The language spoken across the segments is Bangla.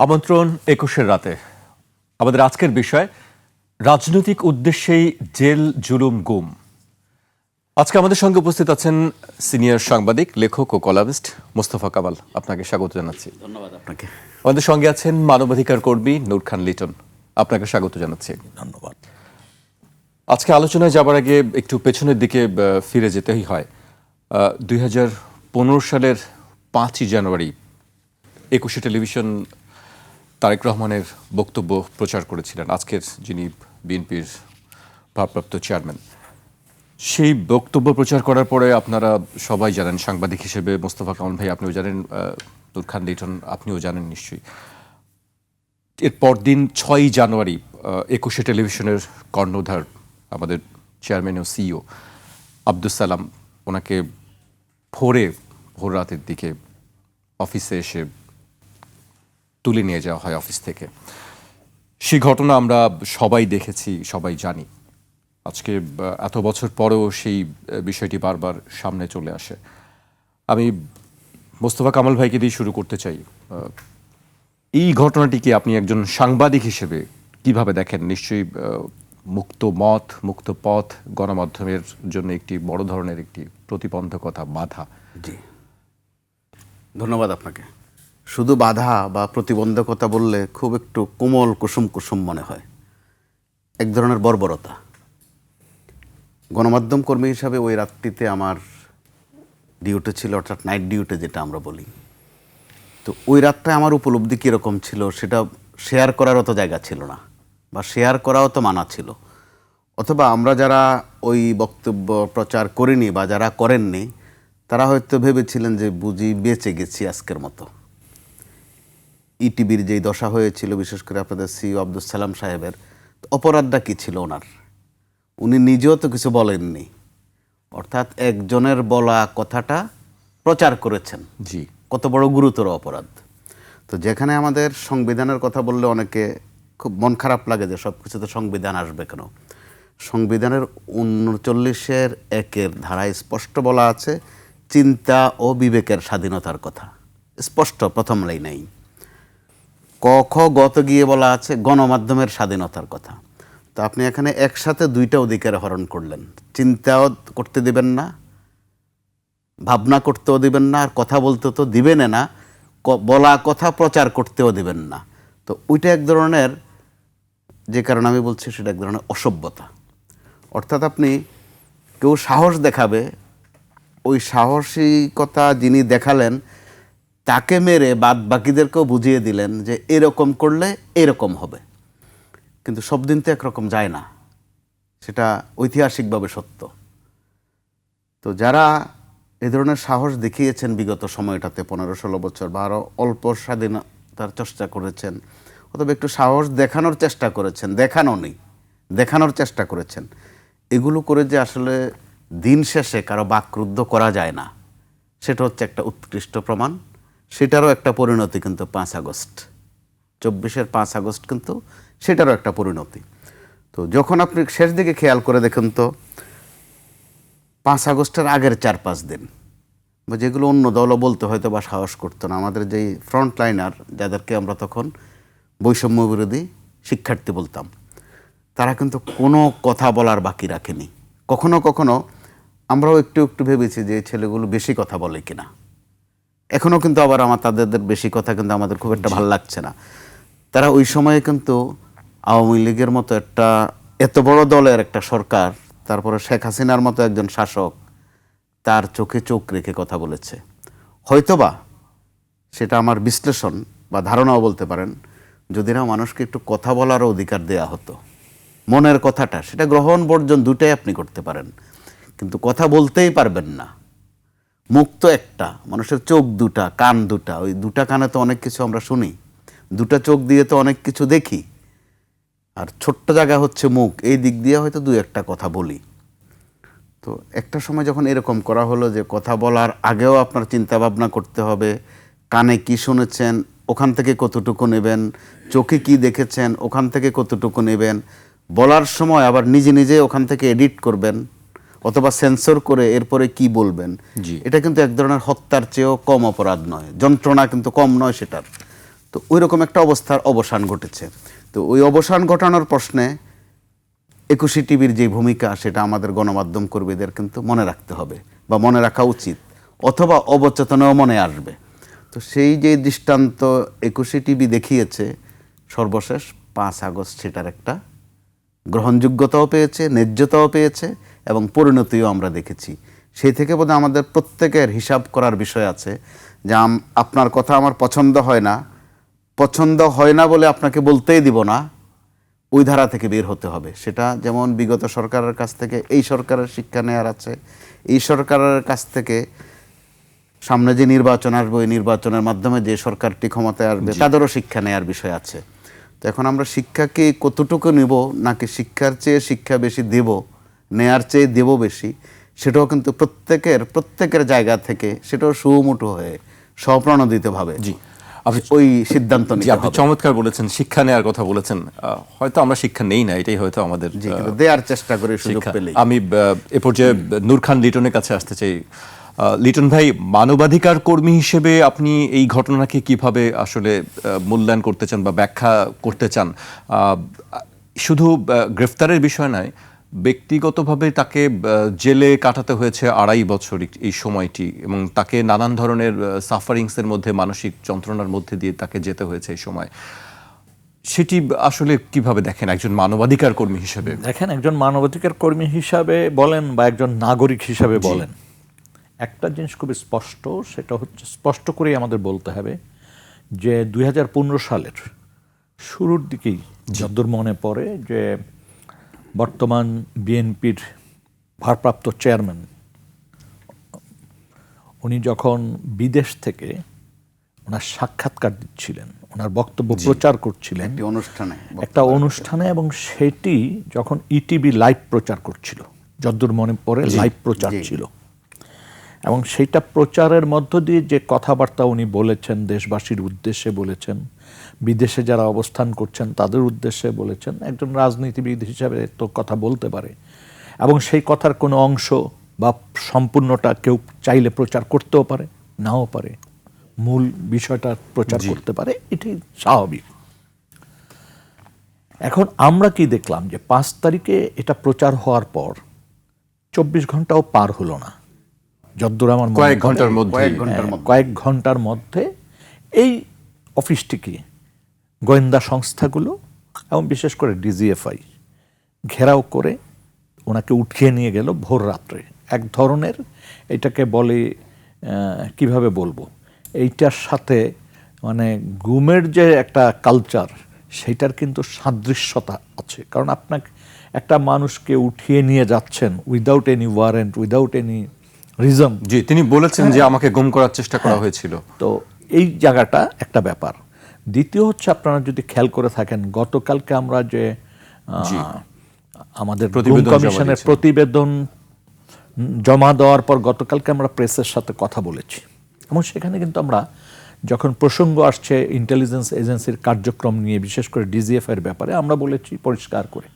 আমন্ত্রণ ২১-এর রাতে। আমাদের আজকের বিষয় রাজনৈতিক উদ্দেশ্যেই জেল জুলুম গুম। আজকে আমাদের সঙ্গে উপস্থিত আছেন সিনিয়র সাংবাদিক, লেখক ও কলামিস্ট মোস্তফা কামাল। আপনাকে স্বাগত জানাচ্ছি। ধন্যবাদ আপনাকে। আমাদের সঙ্গে আছেন মানবাধিকার কর্মী নূর খান লিটন। আপনাকে স্বাগত জানাচ্ছি। ধন্যবাদ। আজকে আলোচনায় যাবার আগে একটু পেছনের দিকে ফিরে যেতেই হয়। ২০১৫ সালের ৫ই জানুয়ারি ২১ টেলিভিশন তারেক রহমানের বক্তব্য প্রচার করেছিলেন, আজকের যিনি বিএনপির ভারপ্রাপ্ত চেয়ারম্যান। সেই বক্তব্য প্রচার করার পরে আপনারা সবাই জানেন, সাংবাদিক হিসেবে মোস্তফা কামাল ভাই আপনিও জানেন, নূর খান লিটন আপনিও জানেন নিশ্চয়ই। এর পরদিন ৬ই জানুয়ারি ২১ টেলিভিশনের কর্ণধার, আমাদের চেয়ারম্যান ও সিইও আব্দুস সালাম, ওনাকে ভোর রাতের দিকে অফিসে এসে তুলে নিয়ে যাওয়া হয় অফিস থেকে। সেই ঘটনা আমরা সবাই দেখেছি, সবাই জানি। আজকে এত বছর পরেও সেই বিষয়টি বারবার সামনে চলে আসে। আমি মোস্তফা কামাল ভাইকে দিয়ে শুরু করতে চাই। এই ঘটনাটিকে আপনি একজন সাংবাদিক হিসেবে কিভাবে দেখেন? নিশ্চয়ই মুক্ত মত, মুক্ত পথ গণমাধ্যমের জন্য একটি বড় ধরনের একটি প্রতিবন্ধকতা, বাধা। জি, ধন্যবাদ আপনাকে। শুধু বাধা বা প্রতিবন্ধকতা বললে খুব একটু কোমল কুসুম কুসুম মনে হয়, এক ধরনের বর্বরতা। গণমাধ্যম কর্মী হিসাবে ওই রাতটিতে আমার ডিউটি ছিল, অর্থাৎ নাইট ডিউটি যেটা আমরা বলি। তো ওই রাতটা আমার উপলব্ধি কীরকম ছিল সেটা শেয়ার করার অত জায়গা ছিল না, বা শেয়ার করাও তো মানা ছিল। অথবা আমরা যারা ওই বক্তব্য প্রচার করিনি বা যারা করেননি, তারা হয়তো ভেবেছিলেন যে বুঝি বেঁচে গেছি আজকের মতো। ইটিভির যেই দশা হয়েছিল, বিশেষ করে আপনাদের সিইও আব্দুস সালাম সাহেবের অপরাধটা কী ছিল ওনার? উনি নিজেও তো কিছু বলেননি, অর্থাৎ একজনের বলা কথাটা প্রচার করেছেন। জি, কত বড় গুরুতর অপরাধ। তো যেখানে আমাদের সংবিধানের কথা বললে অনেকে খুব মন খারাপ লাগে যে সব কিছুতে সংবিধান আসবে কেন। সংবিধানের ৩৯-১ ধারায় স্পষ্ট বলা আছে চিন্তা ও বিবেকের স্বাধীনতার কথা, স্পষ্ট প্রথম লাইনেই। ক খ গত গিয়ে বলা আছে গণমাধ্যমের স্বাধীনতার কথা। তো আপনি এখানে একসাথে দুইটা অধিকার হরণ করলেন। চিন্তাও করতে দিবেন না, ভাবনা করতেও দিবেন না, আর কথা বলতে তো দিবেন না, বলা কথা প্রচার করতেও দিবেন না। তো ওইটা এক ধরনের, যে কারণে আমি বলছি সেটা এক ধরনের অসভ্যতা। অর্থাৎ আপনি কেউ সাহস দেখাবে, ওই সাহসিকতা যিনি দেখালেন তাকে মেরে বাদ বাকিদেরকেও বুঝিয়ে দিলেন যে এরকম করলে এরকম হবে। কিন্তু সব দিন তো একরকম যায় না, সেটা ঐতিহাসিকভাবে সত্য। তো যারা এ ধরনের সাহস দেখিয়েছেন বিগত সময়টাতে 15-16 বছর, বা আরও অল্প স্বাধীনতার চেষ্টা করেছেন, অথবা একটু সাহস দেখানোর চেষ্টা করেছেন, দেখানোর চেষ্টা করেছেন, এগুলো করে যে আসলে দিন শেষে কারো বাকরুদ্ধ করা যায় না, সেটা হচ্ছে একটা উৎকৃষ্ট প্রমাণ। সেটারও একটা পরিণতি কিন্তু 5 আগস্ট, 24-এর 5 আগস্ট কিন্তু সেটারও একটা পরিণতি। তো যখন আপনি শেষ দিকে খেয়াল করে দেখুন তো, 5 আগস্টের আগের 4-5 দিন, বা যেগুলো অন্য দলও বলতে হয়তো বা সাহস করতো না, আমাদের যেই ফ্রন্ট লাইনার, যাদেরকে আমরা তখন বৈষম্য বিরোধী শিক্ষার্থী বলতাম, তারা কিন্তু কোনো কথা বলার বাকি রাখেনি। কখনো কখনো আমরাও একটু একটু ভেবেছি যে এই ছেলেগুলো বেশি কথা বলে কিনা। এখনও কিন্তু আবার তাদের বেশি কথা কিন্তু আমাদের খুব একটা ভালো লাগছে না। তারা ওই সময়ে কিন্তু আওয়ামী লীগের মতো একটা এত বড় দলের একটা সরকার, তারপরে শেখ হাসিনার মতো একজন শাসক, তার চোখে চোখ রেখে কথা বলেছে। হয়তোবা সেটা আমার বিশ্লেষণ বা ধারণাও বলতে পারেন, যদি না মানুষকে একটু কথা বলারও অধিকার দেয়া হতো, মনের কথাটা, সেটা গ্রহণ বর্জন দুটাই আপনি করতে পারেন, কিন্তু কথা বলতেই পারবেন না। মুখ তো একটা, মানুষের চোখ দুটা, কান দুটা, ওই দুটা কানে তো অনেক কিছু আমরা শুনি, দুটা চোখ দিয়ে তো অনেক কিছু দেখি, আর ছোট্ট জায়গা হচ্ছে মুখ, এই দিক দিয়ে হয়তো দু একটা কথা বলি। তো একটা সময় যখন এরকম করা হলো যে কথা বলার আগেও আপনার চিন্তা ভাবনা করতে হবে, কানে কি শুনেছেন ওখান থেকে কতটুকু নেবেন, চোখে কি দেখেছেন ওখান থেকে কতটুকু নেবেন, বলার সময় আবার নিজে নিজে ওখান থেকে এডিট করবেন অথবা সেন্সর করে এরপরে কি বলবেন, এটা কিন্তু এক ধরনের হত্যার চেয়েও কম অপরাধ নয়, যন্ত্রণা কিন্তু কম নয় সেটার। তো ওই রকম একটা অবস্থার অবসান ঘটেছে। তো ওই অবসান ঘটানোর প্রশ্নে 21 টিভির যে ভূমিকা সেটা আমাদের গণমাধ্যম কর্মীদের কিন্তু মনে রাখতে হবে বা মনে রাখা উচিত, অথবা অবচেতনেও মনে আসবে। তো সেই যে দৃষ্টান্ত 21 টিভি দেখিয়েছে, সর্বশেষ 5 আগস্ট সেটার একটা গ্রহণযোগ্যতাও পেয়েছে, ন্যায্যতাও পেয়েছে এবং পরিণতিও আমরা দেখেছি। সেই থেকে বোধহয় আমাদের প্রত্যেকের হিসাব করার বিষয় আছে যে আপনার কথা আমার পছন্দ হয় না বলে আপনাকে বলতেই দিব না, ওই ধারা থেকে বের হতে হবে। সেটা যেমন বিগত সরকারের কাছ থেকে এই সরকারের শিক্ষা নেওয়ার আছে, এই সরকারের কাছ থেকে সামনে যে নির্বাচন আসবে ওই নির্বাচনের মাধ্যমে যে সরকারটি ক্ষমতায় আসবে তাদেরও শিক্ষা নেওয়ার বিষয় আছে। তো এখন আমরা শিক্ষাকে কতটুকু নিব, নাকি শিক্ষার চেয়ে শিক্ষা বেশি দেব, নেয়ার চেয়ে দেব বেশি, সেটাও কিন্তু প্রত্যেকের জায়গা থেকে সেটাও সুমুঠো হয়ে স্বপ্রণোদিতভাবে ওই সিদ্ধান্ত নিতে আপনি হবে। চমৎকার বলেছেন, শিক্ষা নেওয়ার কথা বলেছেন। হয়তো আমরা শিক্ষা নেই না, এটাই হয়তো আমাদের দেওয়ার চেষ্টা করে সুযোগ পেলেই। আমি এ পর্যায়ে নূর খান লিটনের কাছে আসতে চাই। লিটন ভাই, মানবাধিকার কর্মী হিসেবে আপনি এই ঘটনাকে কিভাবে আসলে মূল্যায়ন করতে চান বা ব্যাখ্যা করতে চান? শুধু গ্রেফতারের বিষয় নয়, ব্যক্তিগতভাবে তাকে জেলে কাটাতে হয়েছে 2.5 বছর এই সময়টি, এবং তাকে নানান ধরনের সাফারিংসের মধ্যে, মানসিক যন্ত্রণার মধ্যে দিয়ে তাকে যেতে হয়েছে এই সময়। সেটি আসলে কিভাবে দেখেন একজন মানবাধিকার কর্মী হিসেবে? দেখেন, একজন মানবাধিকার কর্মী হিসাবে বলেন বা একজন নাগরিক হিসাবে বলেন, একটা জিনিস খুবই স্পষ্ট, সেটা হচ্ছে স্পষ্ট করেই আমাদের বলতে হবে যে 2015 সালের শুরুর দিকেই যদ্দূর মনে পড়ে যে বর্তমান বিএনপির ভারপ্রাপ্ত চেয়ারম্যান উনি যখন বিদেশ থেকে ওনার সাক্ষাৎকার দিচ্ছিলেন, ওনার বক্তব্য প্রচার করছিলেন একটা অনুষ্ঠানে, এবং সেটি যখন ইটিভি লাইভ প্রচার করছিল, যদ্দূর মনে পড়ে লাইভ প্রচার ছিল, এবং সেইটা প্রচারের মধ্য দিয়ে যে কথাবার্তা উনি বলেছেন, দেশবাসীর উদ্দেশ্যে বলেছেন, বিদেশে যারা অবস্থান করছেন তাদের উদ্দেশ্যে বলেছেন, একজন রাজনীতিবিদ হিসাবে তো কথা বলতে পারে, এবং সেই কথার কোনো অংশ বা সম্পূর্ণটা কেউ চাইলে প্রচার করতেও পারে, নাও পারে, মূল বিষয়টা প্রচার করতে পারে, এটাই স্বাভাবিক। এখন আমরা কি দেখলাম যে 5 তারিখে এটা প্রচার হওয়ার পর 24 ঘন্টাও পার হলো না, যদ্দূর আমার কয়েক ঘন্টার মধ্যে এই অফিসটিকে গোয়েন্দা সংস্থাগুলো এবং বিশেষ করে ডিজিএফআই ঘেরাও করে ওনাকে উঠিয়ে নিয়ে গেল ভোর রাত্রে। এক ধরনের, এটাকে বলে কিভাবে বলবো, এইটার সাথে মানে গুমের যে একটা কালচার, সেইটার কিন্তু সাদৃশ্যতা আছে। কারণ আপনাকে একটা মানুষকে উঠিয়ে নিয়ে যাচ্ছেন without any warrant, without any reason. জি, তিনি বলেছেন যে আমাকে গুম করার চেষ্টা করা হয়েছিল। তো এই জায়গাটা একটা ব্যাপার। দ্বিতীয় হচ্ছে, আপনারা যদি খেয়াল করে থাকেন, গতকালকে আমরা যে আমাদের কমিশনের প্রতিবেদন জমা দেওয়ার পর গতকালকে আমরা প্রেসের সাথে কথা বলেছি, এবং সেখানে কিন্তু আমরা যখন প্রসঙ্গ আসছে ইন্টেলিজেন্স এজেন্সির কার্যক্রম নিয়ে, বিশেষ করে ডিজিএফআই এর ব্যাপারে, আমরা বলেছি পরিষ্কার করে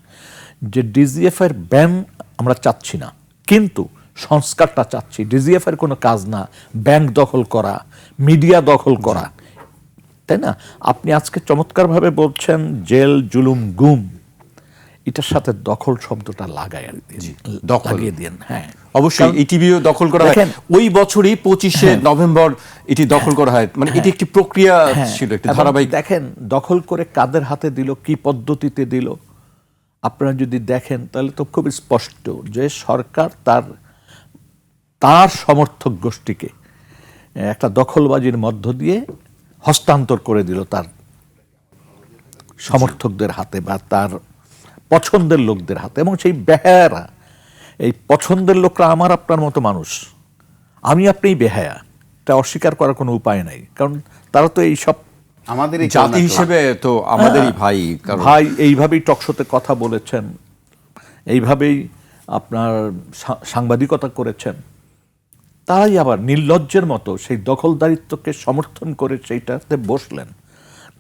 যে ডিজিএফআই এর ব্যান আমরা চাচ্ছি না, কিন্তু সংস্কারটা চাচ্ছি। ডিজিএফআই এর কোনো কাজ না ব্যাংক দখল করা, মিডিয়া দখল করা, তাই না? আপনি আজকে চমৎকারভাবে বলছেন জেল, জুলুম, গুম, এটার সাথে দখল শব্দটা লাগিয়ে দিন। হ্যাঁ, অবশ্যই ইটিভিও দখল করা হয় ওই বছরই 25শে নভেম্বর এটি দখল করা হয়। মানে এটি একটি প্রক্রিয়া ছিল, একটি ধারাবাহিক। দেখেন দখল করে কাদের হাতে দিল, কি পদ্ধতিতে দিল, আপনারা যদি দেখেন তাহলে তো খুব স্পষ্ট যে সরকার তার সমর্থক গোষ্ঠীকে একটা দখলবাজির মধ্য দিয়ে হস্তান্তর করে দিল তার সমর্থকদের হাতে বা তার পছন্দের লোকদের হাতে। এবং সেই বেহায়ারা, এই পছন্দের লোকরা আমার আপনার মতো মানুষ, আমি আপনিই বেহায়া, এটা অস্বীকার করার কোনো উপায় নাই। কারণ তারা তো এইসব আমাদের জাতি হিসেবে তো আমাদেরই ভাই, এইভাবেই টকশোতে কথা বলেছেন, এইভাবেই আপনার সাংবাদিকতা করেছেন। তারাই আবার নির্লজ্জের মতো সেই দখলদারিত্বকে সমর্থন করে সেইটাতে বসলেন।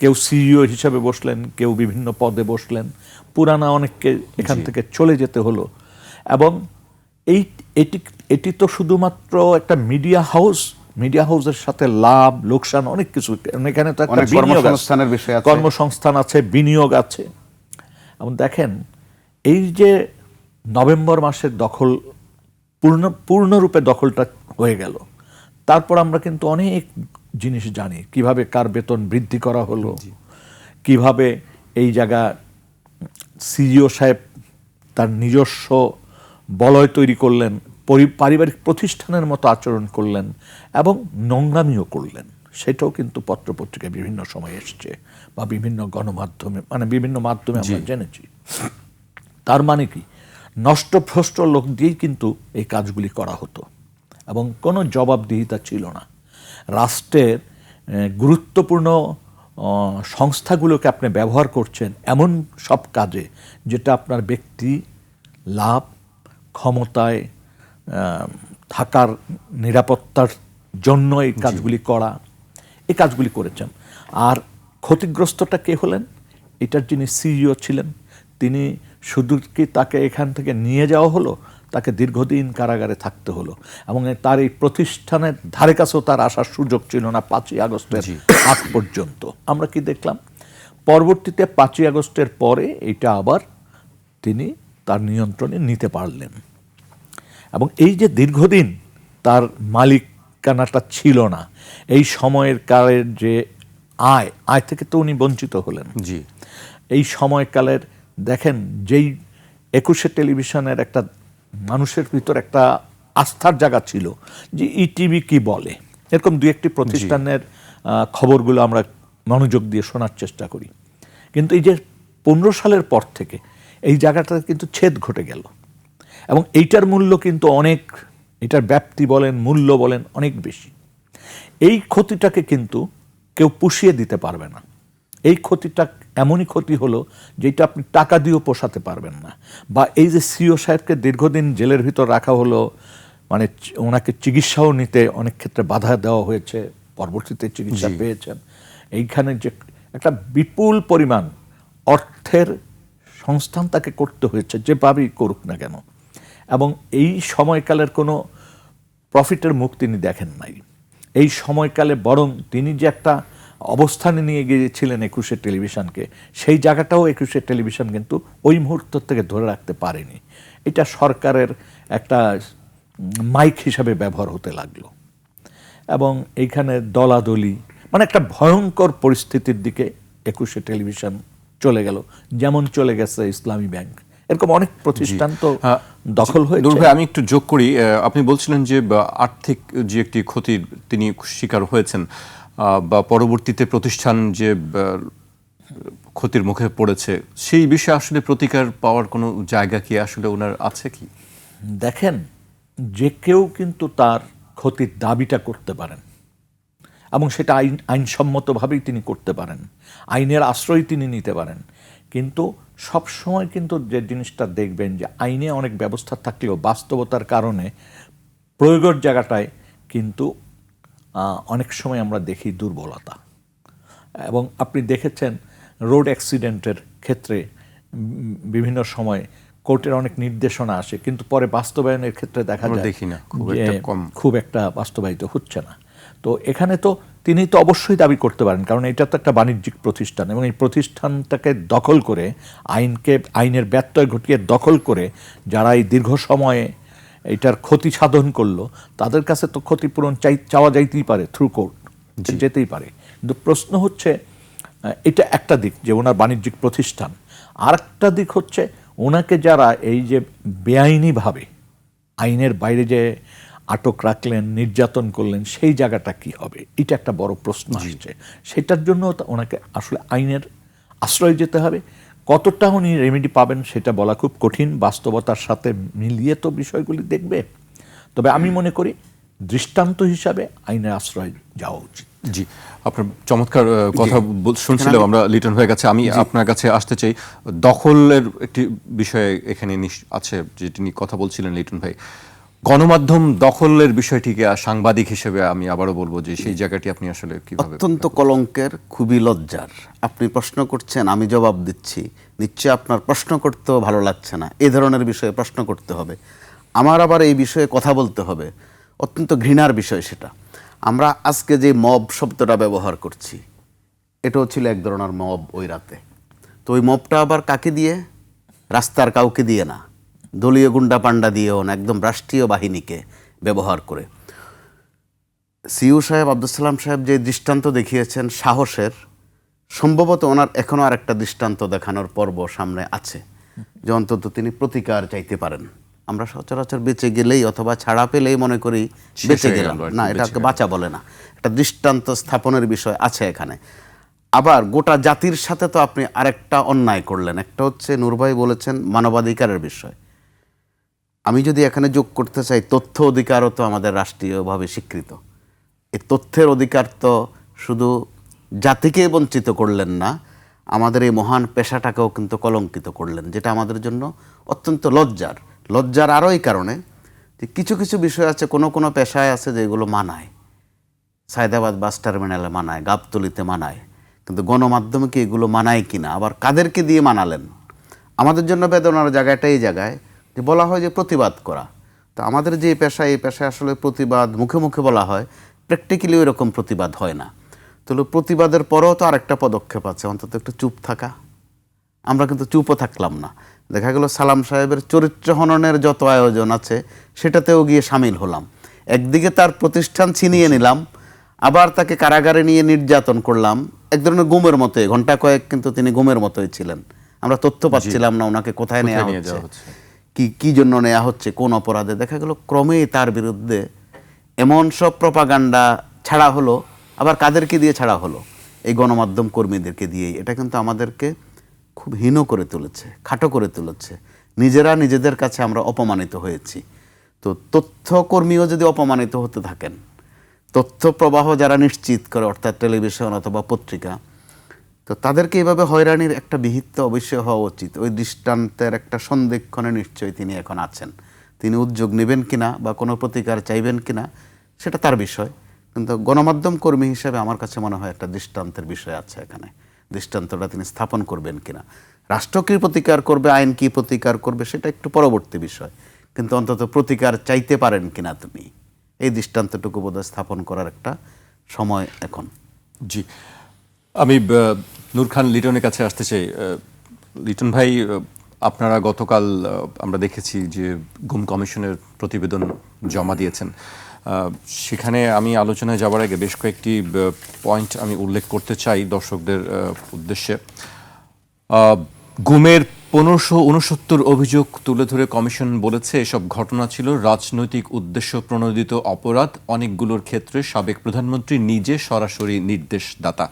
কেউ সিইও হিসাবে বসলেন, কেউ বিভিন্ন পদে বসলেন, পুরানা অনেককে এখান থেকে চলে যেতে হলো। এবং এটি তো শুধুমাত্র একটা মিডিয়া হাউস মিডিয়া হাউসের সাথে লাভ লোকসান অনেক কিছু, এখানে তো একটা অনেক কর্মসংস্থানের বিষয় আছে, কর্মসংস্থান আছে, বিনিয়োগ আছে। এবং দেখেন এই যে নভেম্বর মাসের দখল পূর্ণরূপে দখলটা হয়ে গেল, তারপর আমরা কিন্তু অনেক জিনিস জানি, কিভাবে কার বেতন বৃদ্ধি করা হলো, কিভাবে এই জায়গা সিইও সাহেব তার নিজস্ব বলয় তৈরি করলেন, পারিবারিক প্রতিষ্ঠানের মতো আচরণ করলেন এবং নোংরামিও করলেন। সেটাও কিন্তু পত্রপত্রিকায় বিভিন্ন সময় এসছে বা বিভিন্ন গণমাধ্যমে, মানে বিভিন্ন মাধ্যমে আমরা জেনেছি। তার মানে কি, নষ্টভ্রষ্ট লোক দিয়েই কিন্তু এই কাজগুলি করা হতো এবং কোনো জবাবদিহিতা ছিল না। রাষ্ট্রের গুরুত্বপূর্ণ সংস্থাগুলোকে আপনি ব্যবহার করছেন এমন সব কাজে যেটা আপনার ব্যক্তি লাভ, ক্ষমতায় থাকার নিরাপত্তার জন্য এই কাজগুলি করা, এই কাজগুলি করেছেন। আর ক্ষতিগ্রস্তটা কে হলেন? এটার যিনি সিইও ছিলেন তিনি শুধু কি তাকে এখান থেকে নিয়ে যাওয়া হলো, তাকে দীর্ঘদিন কারাগারে থাকতে হলো এবং তার এই প্রতিষ্ঠানের ধারে কাছেও তার আসার সুযোগ ছিল না 5ই আগস্টের আগ পর্যন্ত। আমরা কি দেখলাম? পরবর্তীতে 5ই আগস্টের পরে এটা আবার তিনি তার নিয়ন্ত্রণে নিতে পারলেন এবং এই যে দীর্ঘদিন তার মালিকানাটা ছিল না, এই সময়ের কালের যে আয় থেকে তো উনি বঞ্চিত হলেন। জি, এই সময়কালের দেখেন যেই 21শে টেলিভিশনের একটা মানুষের ভিতর একটা আস্থার জায়গা ছিল যে ইটিভি কি বলে, এরকম দু একটি প্রতিষ্ঠানের খবরগুলো আমরা মনোযোগ দিয়ে শোনার চেষ্টা করি। কিন্তু এই যে 15 সালের পর থেকে এই জায়গাটা কিন্তু ছেদ ঘটে গেল এবং এইটার মূল্য কিন্তু অনেক, এটার ব্যাপ্তি বলেন, মূল্য বলেন, অনেক বেশি। এই ক্ষতিটাকে কিন্তু কেউ পুষিয়ে দিতে পারবে না। এই ক্ষতিটা এমনই ক্ষতি হলো যেটা আপনি টাকা দিয়েও পোষাতে পারবেন না। বা এই যে সিইও সাহেবকে দীর্ঘদিন জেলের ভিতর রাখা হলো, মানে ওনাকে চিকিৎসাও নিতে অনেক ক্ষেত্রে বাধা দেওয়া হয়েছে, পরবর্তীতে চিকিৎসা পেয়েছেন। এইখানে যে একটা বিপুল পরিমাণ অর্থের সংস্থান তাকে করতে হয়েছে, যেভাবেই করুক না কেন, এবং এই সময়কালের কোনো প্রফিটের মুখ তিনি দেখেন নাই। এই সময়কালে বরং তিনি যে একটা অবস্থানে নিয়ে গিয়েছিলেন 21শে টেলিভিশনকে, সেই জায়গাটাও 21শে টেলিভিশন কিন্তু ওই মুহূর্ত থেকে ধরে রাখতে পারেনি। এটা সরকারের একটা মাইক হিসাবে ব্যবহার হতে লাগলো এবং এইখানে দলাদলি, মানে একটা ভয়ঙ্কর পরিস্থিতির দিকে 21শে টেলিভিশন চলে গেল, যেমন চলে গেছে ইসলামী ব্যাংক। এরকম অনেক প্রতিষ্ঠান তো দখল হয়েছে। নূর ভাই, আমি একটু যোগ করি। আপনি বলছিলেন যে আর্থিক যে একটি ক্ষতির তিনি শিকার হয়েছেন বা পরবর্তীতে প্রতিষ্ঠান যে ক্ষতির মুখে পড়েছে, সেই বিষয়ে আসলে প্রতিকার পাওয়ার কোনো জায়গা কি আসলে ওনার আছে কি? দেখেন, যে কেউ কিন্তু তার ক্ষতির দাবিটা করতে পারেন এবং সেটা আইনসম্মতভাবেই তিনি করতে পারেন, আইনের আশ্রয় তিনি নিতে পারেন। কিন্তু সব সময় কিন্তু যে জিনিসটা দেখবেন যে আইনে অনেক ব্যবস্থা থাকলেও বাস্তবতার কারণে প্রয়োগের জায়গাটায় কিন্তু অনেক সময় আমরা দেখি দুর্বলতা। এবং আপনি দেখেছেন রোড অ্যাক্সিডেন্টের ক্ষেত্রে বিভিন্ন সময় কোর্টের অনেক নির্দেশনা আসে, কিন্তু পরে বাস্তবায়নের ক্ষেত্রে দেখা যায় দেখি না, খুব একটা বাস্তবায়িত হচ্ছে না। তো এখানে তো তিনি তো অবশ্যই দাবি করতে পারেন, কারণ এটা তো একটা বাণিজ্যিক প্রতিষ্ঠান এবং এই প্রতিষ্ঠানটাকে দখল করে, আইনের ব্যত্যয় ঘটিয়ে দখল করে যারা এই দীর্ঘ সময়ে এটার ক্ষতি সাধন করলো, তাদের কাছে তো ক্ষতিপূরণ চাওয়া যাইতেই পারে, থ্রু কোর্ট যেতেই পারে। কিন্তু প্রশ্ন হচ্ছে, এটা একটা দিক যে ওনার বাণিজ্যিক প্রতিষ্ঠান, আর একটা দিক হচ্ছে ওনাকে যারা এই যে বেআইনিভাবে আইনের বাইরে যে আটক রাখলেন, নির্যাতন করলেন, সেই জায়গাটা কি হবে, এটা একটা বড় প্রশ্ন আসছে। সেটার জন্য ওনাকে আসলে আইনের আশ্রয় যেতে হবে। কতটা উনি রেমেডি পাবেন সেটা বলা খুব কঠিন, বাস্তবতার সাথে মিলিয়ে তো বিষয়গুলি দেখবে। তবে আমি মনে করি দৃষ্টান্ত হিসাবে আইনের আশ্রয় যাওয়া উচিত। জি, আপনার চমৎকার কথা শুনছিলাম আমরা লিটন ভাইয়ের কাছে। আমি আপনার কাছে আসতে চাই, দখলের একটি বিষয় এখানে আছে যেটি নিয়ে কথা বলছিলেন লিটন ভাই। গণমাধ্যম দখলের বিষয়টিকে সাংবাদিক হিসেবে আমি আবারও বলবো যে সেই জায়গাটি আপনি আসলে কিভাবে? অত্যন্ত কলঙ্কের, খুবই লজ্জার। আপনি প্রশ্ন করছেন, আমি জবাব দিচ্ছি, নিশ্চয়ই আপনার প্রশ্ন করতেও ভালো লাগছে না। এই ধরনের বিষয়ে প্রশ্ন করতে হবে, আমার আবার এই বিষয়ে কথা বলতে হবে, অত্যন্ত ঘৃণার বিষয় সেটা। আমরা আজকে যে মব শব্দটা ব্যবহার করছি, এটাও ছিল এক ধরনের মব ওই রাতে। তো ওই মবটা আবার কাকে দিয়ে? রাস্তার কাউকে দিয়ে না, দলীয় গুন্ডা পান্ডা দিয়েও না, একদম রাষ্ট্রীয় বাহিনীকে ব্যবহার করে। সিইউ সাহেব, আব্দুল সালাম সাহেব যে দৃষ্টান্ত দেখিয়েছেন সাহসের, সম্ভবত ওনার এখনও আর একটা দৃষ্টান্ত দেখানোর পর্ব সামনে আছে, যে অন্তত তিনি প্রতিকার চাইতে পারেন। আমরা সচরাচর বেঁচে গেলেই অথবা ছাড়া পেলেই মনে করি বেঁচে হয়ে গেলাম, গেল, না, বেঁচে এটাকে গেল। বাঁচা বলে না। একটা দৃষ্টান্ত স্থাপনের বিষয় আছে এখানে। আবার গোটা জাতির সাথে তো আপনি আরেকটা অন্যায় করলেন। একটা হচ্ছে নূর ভাই বলেছেন মানবাধিকারের বিষয়। আমি যদি এখানে যোগ করতে চাই, তথ্য অধিকারও তো আমাদের রাষ্ট্রীয়ভাবে স্বীকৃত। এই তথ্যের অধিকার তো শুধু জাতিকে বঞ্চিত করলেন না, আমাদের এই মহান পেশাটাকেও কিন্তু কলঙ্কিত করলেন, যেটা আমাদের জন্য অত্যন্ত লজ্জার। লজ্জার আরও এই কারণে যে কিছু কিছু বিষয় আছে, কোনো কোনো পেশায় আছে যেগুলো মানায়, সায়দাবাদ বাস টার্মিনালে মানায়, গাবতলিতে মানায়, কিন্তু গণমাধ্যমে কি এগুলো মানায় কিনা, আবার কাদেরকে দিয়ে মানালেন? আমাদের জন্য বেদনার জায়গাটা এই জায়গায় যে বলা হয় যে প্রতিবাদ করা। তো আমাদের যে পেশা, এই পেশায় আসলে প্রতিবাদ মুখে মুখে বলা হয়, প্র্যাকটিক্যালি ওই রকম প্রতিবাদ হয় না। তাহলে প্রতিবাদের পরেও তো আরেকটা পদক্ষেপ আছে, অন্তত একটু চুপ থাকা। আমরা কিন্তু চুপও থাকলাম না। দেখা গেল সালাম সাহেবের চরিত্র হননের যত আয়োজন আছে সেটাতেও গিয়ে সামিল হলাম। একদিকে তার প্রতিষ্ঠান ছিনিয়ে নিলাম, আবার তাকে কারাগারে নিয়ে নির্যাতন করলাম, এক ধরনের গুমের মতোই, ঘন্টা কয়েক কিন্তু তিনি গুমের মতোই ছিলেন। আমরা তথ্য পাচ্ছিলাম না ওনাকে কোথায় নেওয়া হচ্ছে, কি জন্য নেওয়া হচ্ছে, কোন অপরাধে। দেখা গেল ক্রমেই তার বিরুদ্ধে এমন সব প্রপাগান্ডা ছাড়া হলো, আবার কাদেরকে দিয়ে ছাড়া হলো? এই গণমাধ্যম কর্মীদেরকে দিয়েই। এটা কিন্তু আমাদেরকে খুব হীন করে তুলেছে, খাটো করে তুলেছে। নিজেরা নিজেদের কাছে আমরা অপমানিত হয়েছি। তো তথ্যকর্মীও যদি অপমানিত হতে থাকেন, তথ্য প্রবাহ যারা নিশ্চিত করে, অর্থাৎ টেলিভিশন অথবা পত্রিকা, তো তাদেরকে এইভাবে হয়রানির একটা বিহিত অবশ্যই হওয়া উচিত। ওই দৃষ্টান্তের একটা সন্দিক্ষণে নিশ্চয়ই তিনি এখন আছেন। তিনি উদ্যোগ নেবেন কিনা বা কোনো প্রতিকার চাইবেন কিনা সেটা তার বিষয়, কিন্তু গণমাধ্যম কর্মী হিসেবে আমার কাছে মনে হয় একটা দৃষ্টান্তের বিষয় আছে এখানে। দৃষ্টান্তটা তিনি স্থাপন করবেন কিনা, রাষ্ট্র কী প্রতিকার করবে, আইন কী প্রতিকার করবে, সেটা একটু পরবর্তী বিষয়, কিন্তু অন্তত প্রতিকার চাইতে পারেন কিনা তিনি, এই দৃষ্টান্তটুকু বোধহয় স্থাপন করার একটা সময় এখন। জি, আমি নূর খান লিটনের কাছে আসতে চাই। লিটন ভাই, আপনারা গতকাল আমরা দেখেছি যে গুম কমিশনের প্রতিবেদন জমা দিয়েছেন। সেখানে আমি আলোচনায় যাওয়ার আগে বেশ কয়েকটি পয়েন্ট আমি উল্লেখ করতে চাই দর্শকদের উদ্দেশ্যে। গুমের 1569 অভিযোগ তুলে ধরে কমিশন বলেছে, এসব ঘটনা ছিল রাজনৈতিক উদ্দেশ্য প্রণোদিত অপরাধ। অনেকগুলোর ক্ষেত্রে সাবেক প্রধানমন্ত্রী নিজে সরাসরি নির্দেশদাতা।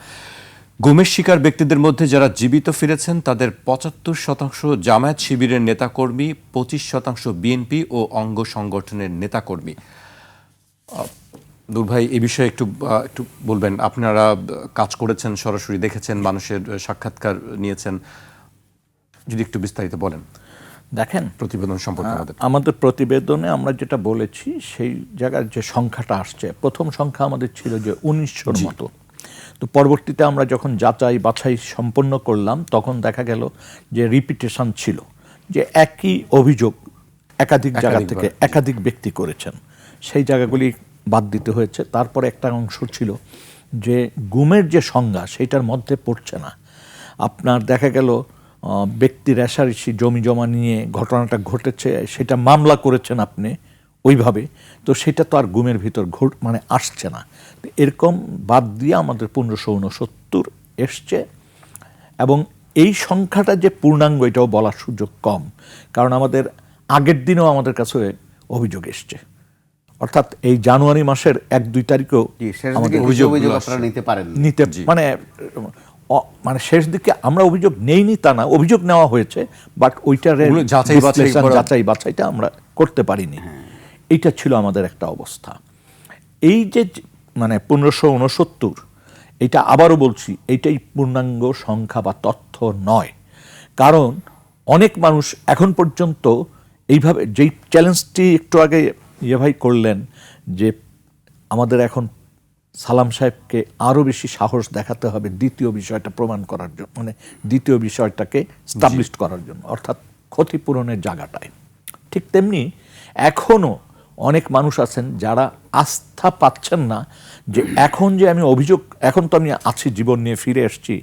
গুমের শিকার ব্যক্তিদের মধ্যে যারা জীবিত ফিরেছেন তাদের 75% জামায়াত শিবিরের নেতাকর্মী, 25% বিএনপি ও অঙ্গ সংগঠনের নেতাকর্মী। নূর ভাই, এই বিষয়ে একটু বলবেন। আপনারা কাজ করেছেন, সরাসরি দেখেছেন, মানুষের সাক্ষাৎকার নিয়েছেন, যদি একটু বিস্তারিত বলেন। দেখেন, প্রতিবেদন সম্পর্কে আমাদের প্রতিবেদনে আমরা যেটা বলেছি সেই জায়গার যে সংখ্যাটা আসছে, প্রথম সংখ্যা আমাদের ছিল যে 1900-র মতো। তো পরবর্তীতে আমরা যখন যাচাই বাছাই সম্পন্ন করলাম তখন দেখা গেল যে রিপিটেশন ছিল, যে একই অভিযোগ একাধিক জায়গা থেকে একাধিক ব্যক্তি করেছেন, সেই জায়গাগুলি বাদ দিতে হয়েছে। তারপরে একটা অংশ ছিল যে গুমের যে সংজ্ঞা সেইটার মধ্যে পড়ছে না। আপনার দেখা গেল ব্যক্তি রেশারেশি জমি জমা নিয়ে ঘটনাটা ঘটেছে, সেটা মামলা করেছেন আপনি ওইভাবে, তো সেটা তো আর গুমের ভিতর মানে আসছে না। এরকম বাদ দিয়ে আমাদের 1569 এসছে। এবং এই সংখ্যাটা যে পূর্ণাঙ্গ এটাও বলার সুযোগ কম, কারণ আমাদের আগের দিনেও আমাদের কাছে অভিযোগ এসছে, অর্থাৎ এই জানুয়ারি মাসের 1-2 তারিখেও আমাদের অভিযোগ নিতে পারেন নিতে, মানে শেষ দিকে আমরা অভিযোগ নেইনি তা না, অভিযোগ নেওয়া হয়েছে, বাট ওইটার যাচাই বাছাইটা আমরা করতে পারিনি। এইটা ছিল আমাদের একটা অবস্থা। এই যে মানে 1569, এটা আবারও বলছি, এইটাই পূর্ণাঙ্গ সংখ্যা বা তথ্য নয়। কারণ অনেক মানুষ এখন পর্যন্ত এইভাবে, যেই চ্যালেঞ্জটি একটু আগে ভাই করলেন, যে আমাদের এখন সালাম সাহেবকে আরও বেশি সাহস দেখাতে হবে দ্বিতীয় বিষয়টা প্রমাণ করার জন্য, মানে দ্বিতীয় বিষয়টাকে স্টাবলিশ করার জন্য, অর্থাৎ ক্ষতিপূরণের জায়গাটায়। ঠিক তেমনি এখনও অনেক মানুষ আছেন যারা আস্থা পাচ্ছেন না যে এখন যে আমি অভিযোগ, এখন তো আমি আছি, জীবন নিয়ে ফিরে এসেছি,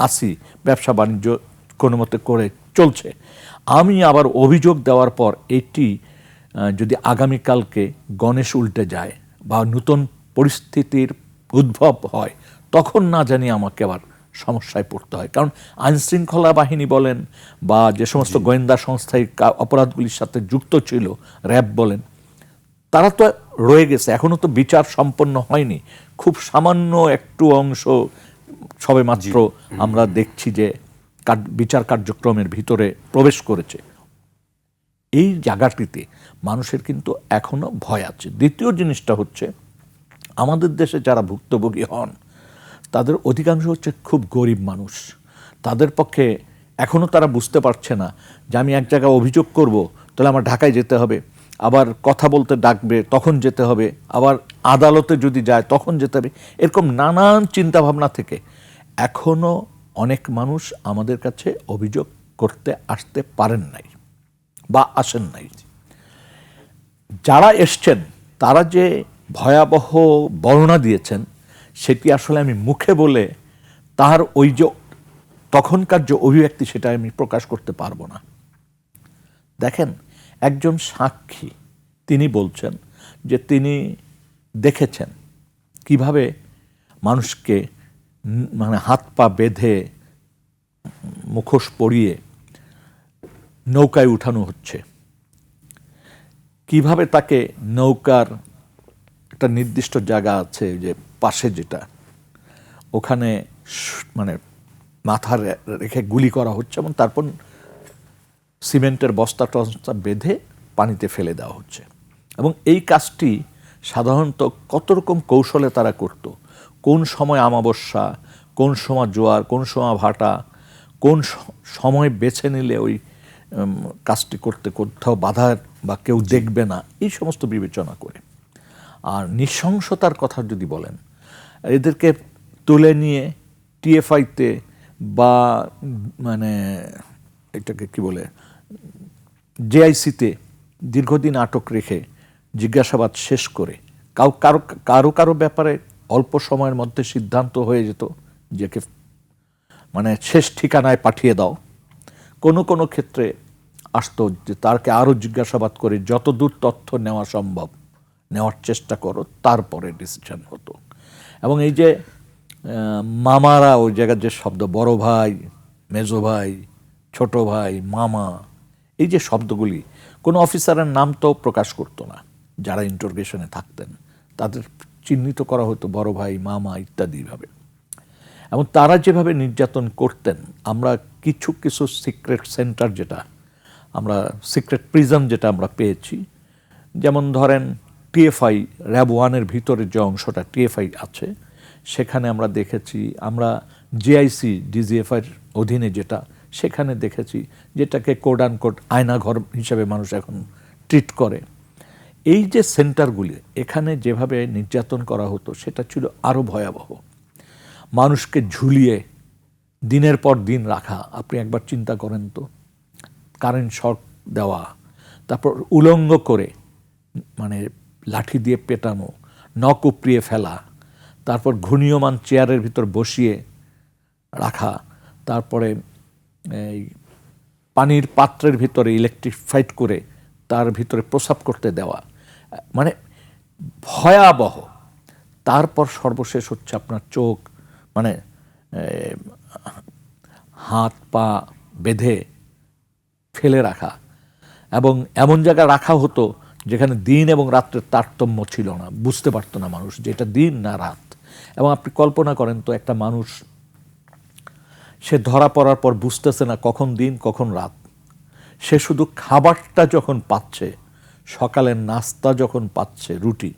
আছি, ব্যবসা বাণিজ্য কোনো মতে করে চলছে, আমি আবার অভিযোগ দেওয়ার পর এটি যদি আগামীকালকে গণেশ উল্টে যায় বা নতুন পরিস্থিতির উদ্ভব হয়, তখন না জানি আমাকে আবার সমস্যায় পড়তে হয়। কারণ আইনশৃঙ্খলা বাহিনী বলেন বা যে সমস্ত গোয়েন্দা সংস্থায় অপরাধগুলির সাথে যুক্ত ছিল, র্যাব বলেন, তারা তো রয়ে গেছে, এখনো তো বিচার সম্পন্ন হয়নি। খুব সামান্য একটু অংশ সবে মাত্র আমরা দেখছি যে বিচার কার্যক্রমের ভিতরে প্রবেশ করেছে। এই জায়গাটিতে মানুষের কিন্তু এখনো ভয় আছে। দ্বিতীয় জিনিসটা হচ্ছে, আমাদের দেশে যারা ভুক্তভোগী হন তাদের অধিকাংশ হচ্ছে খুব গরিব মানুষ। তাদের পক্ষে এখনও তারা বুঝতে পারছে না যে আমি এক জায়গায় অভিযোগ করব, তাহলে আমার ঢাকায় যেতে হবে, আবার কথা বলতে ডাকবে তখন যেতে হবে, আবার আদালতে যদি যায় তখন যেতে হবে। এরকম নানান চিন্তাভাবনা থেকে এখনও অনেক মানুষ আমাদের কাছে অভিযোগ করতে আসতে পারেন নাই বা আসেন নাই। যারা এসছেন তারা যে ভয়াবহ বর্ণনা দিয়েছেন সেটি আসলে আমি মুখে বলে তার ওই যে তখনকার যে অভিব্যক্তি সেটা আমি প্রকাশ করতে পারবো না। দেখেন, একজন সাক্ষী তিনি বলছেন যে তিনি দেখেছেন কিভাবে মানুষকে মানে হাত পা বেঁধে মুখোশ পরিয়ে নৌকায় উঠানো হচ্ছে, কিভাবে তাকে নৌকার একটা নির্দিষ্ট জায়গা আছে যে পাশে যেটা, ওখানে মানে মাথা রেখে গুলি করা হচ্ছে এবং তারপর সিমেন্টের বস্তা টস্তা বেঁধে পানিতে ফেলে দেওয়া হচ্ছে। এবং এই কাজটি সাধারণত কত রকম কৌশলে তারা করত, কোন সময় অমাবস্যা, কোন সময় জোয়ার, কোন সময় ভাটা, কোন সময় বেছে নিলে ওই কাজটি করতে কোথাও বাধার বা কেউ দেখবে না, এই সমস্ত বিবেচনা করে। আর নৃশংসতার কথা যদি বলেন, এদেরকে তুলে নিয়ে টিএফআইতে বা মানে এটাকে কি বলে জেআইসিতে দীর্ঘদিন আটক রেখে জিজ্ঞাসাবাদ শেষ করে কারো কারো ব্যাপারে অল্প সময়ের মধ্যে সিদ্ধান্ত হয়ে যেত যে মানে শেষ ঠিকানায় পাঠিয়ে দাও। কোনো কোনো ক্ষেত্রে আসতো যে তারকে আরও জিজ্ঞাসাবাদ করে যতদূর তথ্য নেওয়া সম্ভব নেওয়ার চেষ্টা করো, তারপরে ডিসিশন হতো। এবং এই যে মামারা, ওই জায়গার যে শব্দ, বড় ভাই, মেজো ভাই, ছোট ভাই, মামা, এই যে শব্দগুলি কোনো অফিসারের নাম তো প্রকাশ করতো না, যারা ইন্টারোগেশনে থাকতেন তাদের চিহ্নিত করা হতো বড় ভাই, মামা ইত্যাদিভাবে। এবং তারা যেভাবে নির্যাতন করতেন, আমরা কিছু কিছু সিক্রেট সেন্টার, যেটা আমরা সিক্রেট প্রিজন যেটা আমরা পেয়েছি, যেমন ধরেন টিএফআই র্যাব 1-এর ভিতরে যে অংশটা টিএফআই আছে সেখানে আমরা দেখেছি, আমরা জেআইসি ডিজিএফআইয়ের অধীনে যেটা, সেখানে দেখেছি, যেটাকে কোড অ্যান্ড কোড আয়নাঘর হিসাবে মানুষ এখন ট্রিট করে। এই যে সেন্টারগুলি, এখানে যেভাবে নির্যাতন করা হতো সেটা ছিল আরও ভয়াবহ। মানুষকে ঝুলিয়ে দিনের পর দিন রাখা, আপনি একবার চিন্তা করেন তো, কারেন্ট শক দেওয়া, তারপর উলঙ্গ করে মানে লাঠি দিয়ে পেটানো, নখ উপড়িয়ে ফেলা, তারপর ঘূর্ণীয়মান চেয়ারের ভিতর বসিয়ে রাখা, তারপরে এই পানির পাত্রের ভিতরে ইলেকট্রিফাইড করে তার ভিতরে প্রস্রাব করতে দেওয়া, মানে ভয়াবহ। তারপর সর্বশেষ হচ্ছে আপনার চোখ, মানে হাত পা বেঁধে ফেলে রাখা, এবং এমন জায়গায় রাখা হতো যেখানে দিন এবং রাত্রের তারতম্য ছিল না, বুঝতে পারতো না মানুষ যে এটা দিন না রাত। এবং আপনি কল্পনা করেন তো, একটা মানুষ সে ধরা পড়ার পর বুঝতেছে না কখন দিন কখন রাত, সে শুধু খাবারটা যখন পাচ্ছে, সকালের নাস্তা যখন পাচ্ছে রুটি,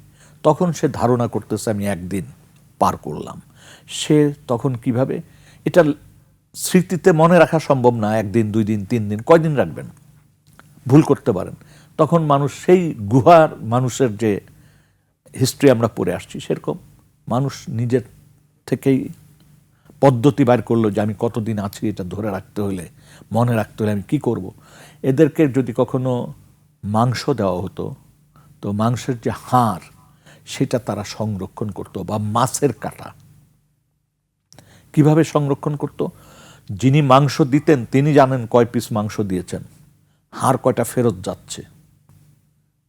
তখন সে ধারণা করতেছে আমি একদিন পার করলাম। সে তখন কিভাবে, এটা স্মৃতিতে মনে রাখা সম্ভব না, একদিন, 2 দিন, 3 দিন, কয়দিন রাখবেন, ভুল করতে পারেন। তখন মানুষ সেই গুহার মানুষের যে হিস্ট্রি আমরা পড়ে আসছি, সেরকম মানুষ নিজের থেকেই পদ্ধতি বার করলো যে আমি কতদিন আছি এটা ধরে রাখতে হলে, মনে রাখতে হলে আমি কি করব। এদেরকে যদি কখনো মাংস দেওয়া হতো তো মাংসের যে হাড় সেটা তারা সংরক্ষণ করত, বা মাছের কাটা কিভাবে সংরক্ষণ করত, যিনি মাংস দিতেন তিনি জানেন কয় পিস মাংস দিয়েছেন, হাড় কয়টা ফেরত যাচ্ছে।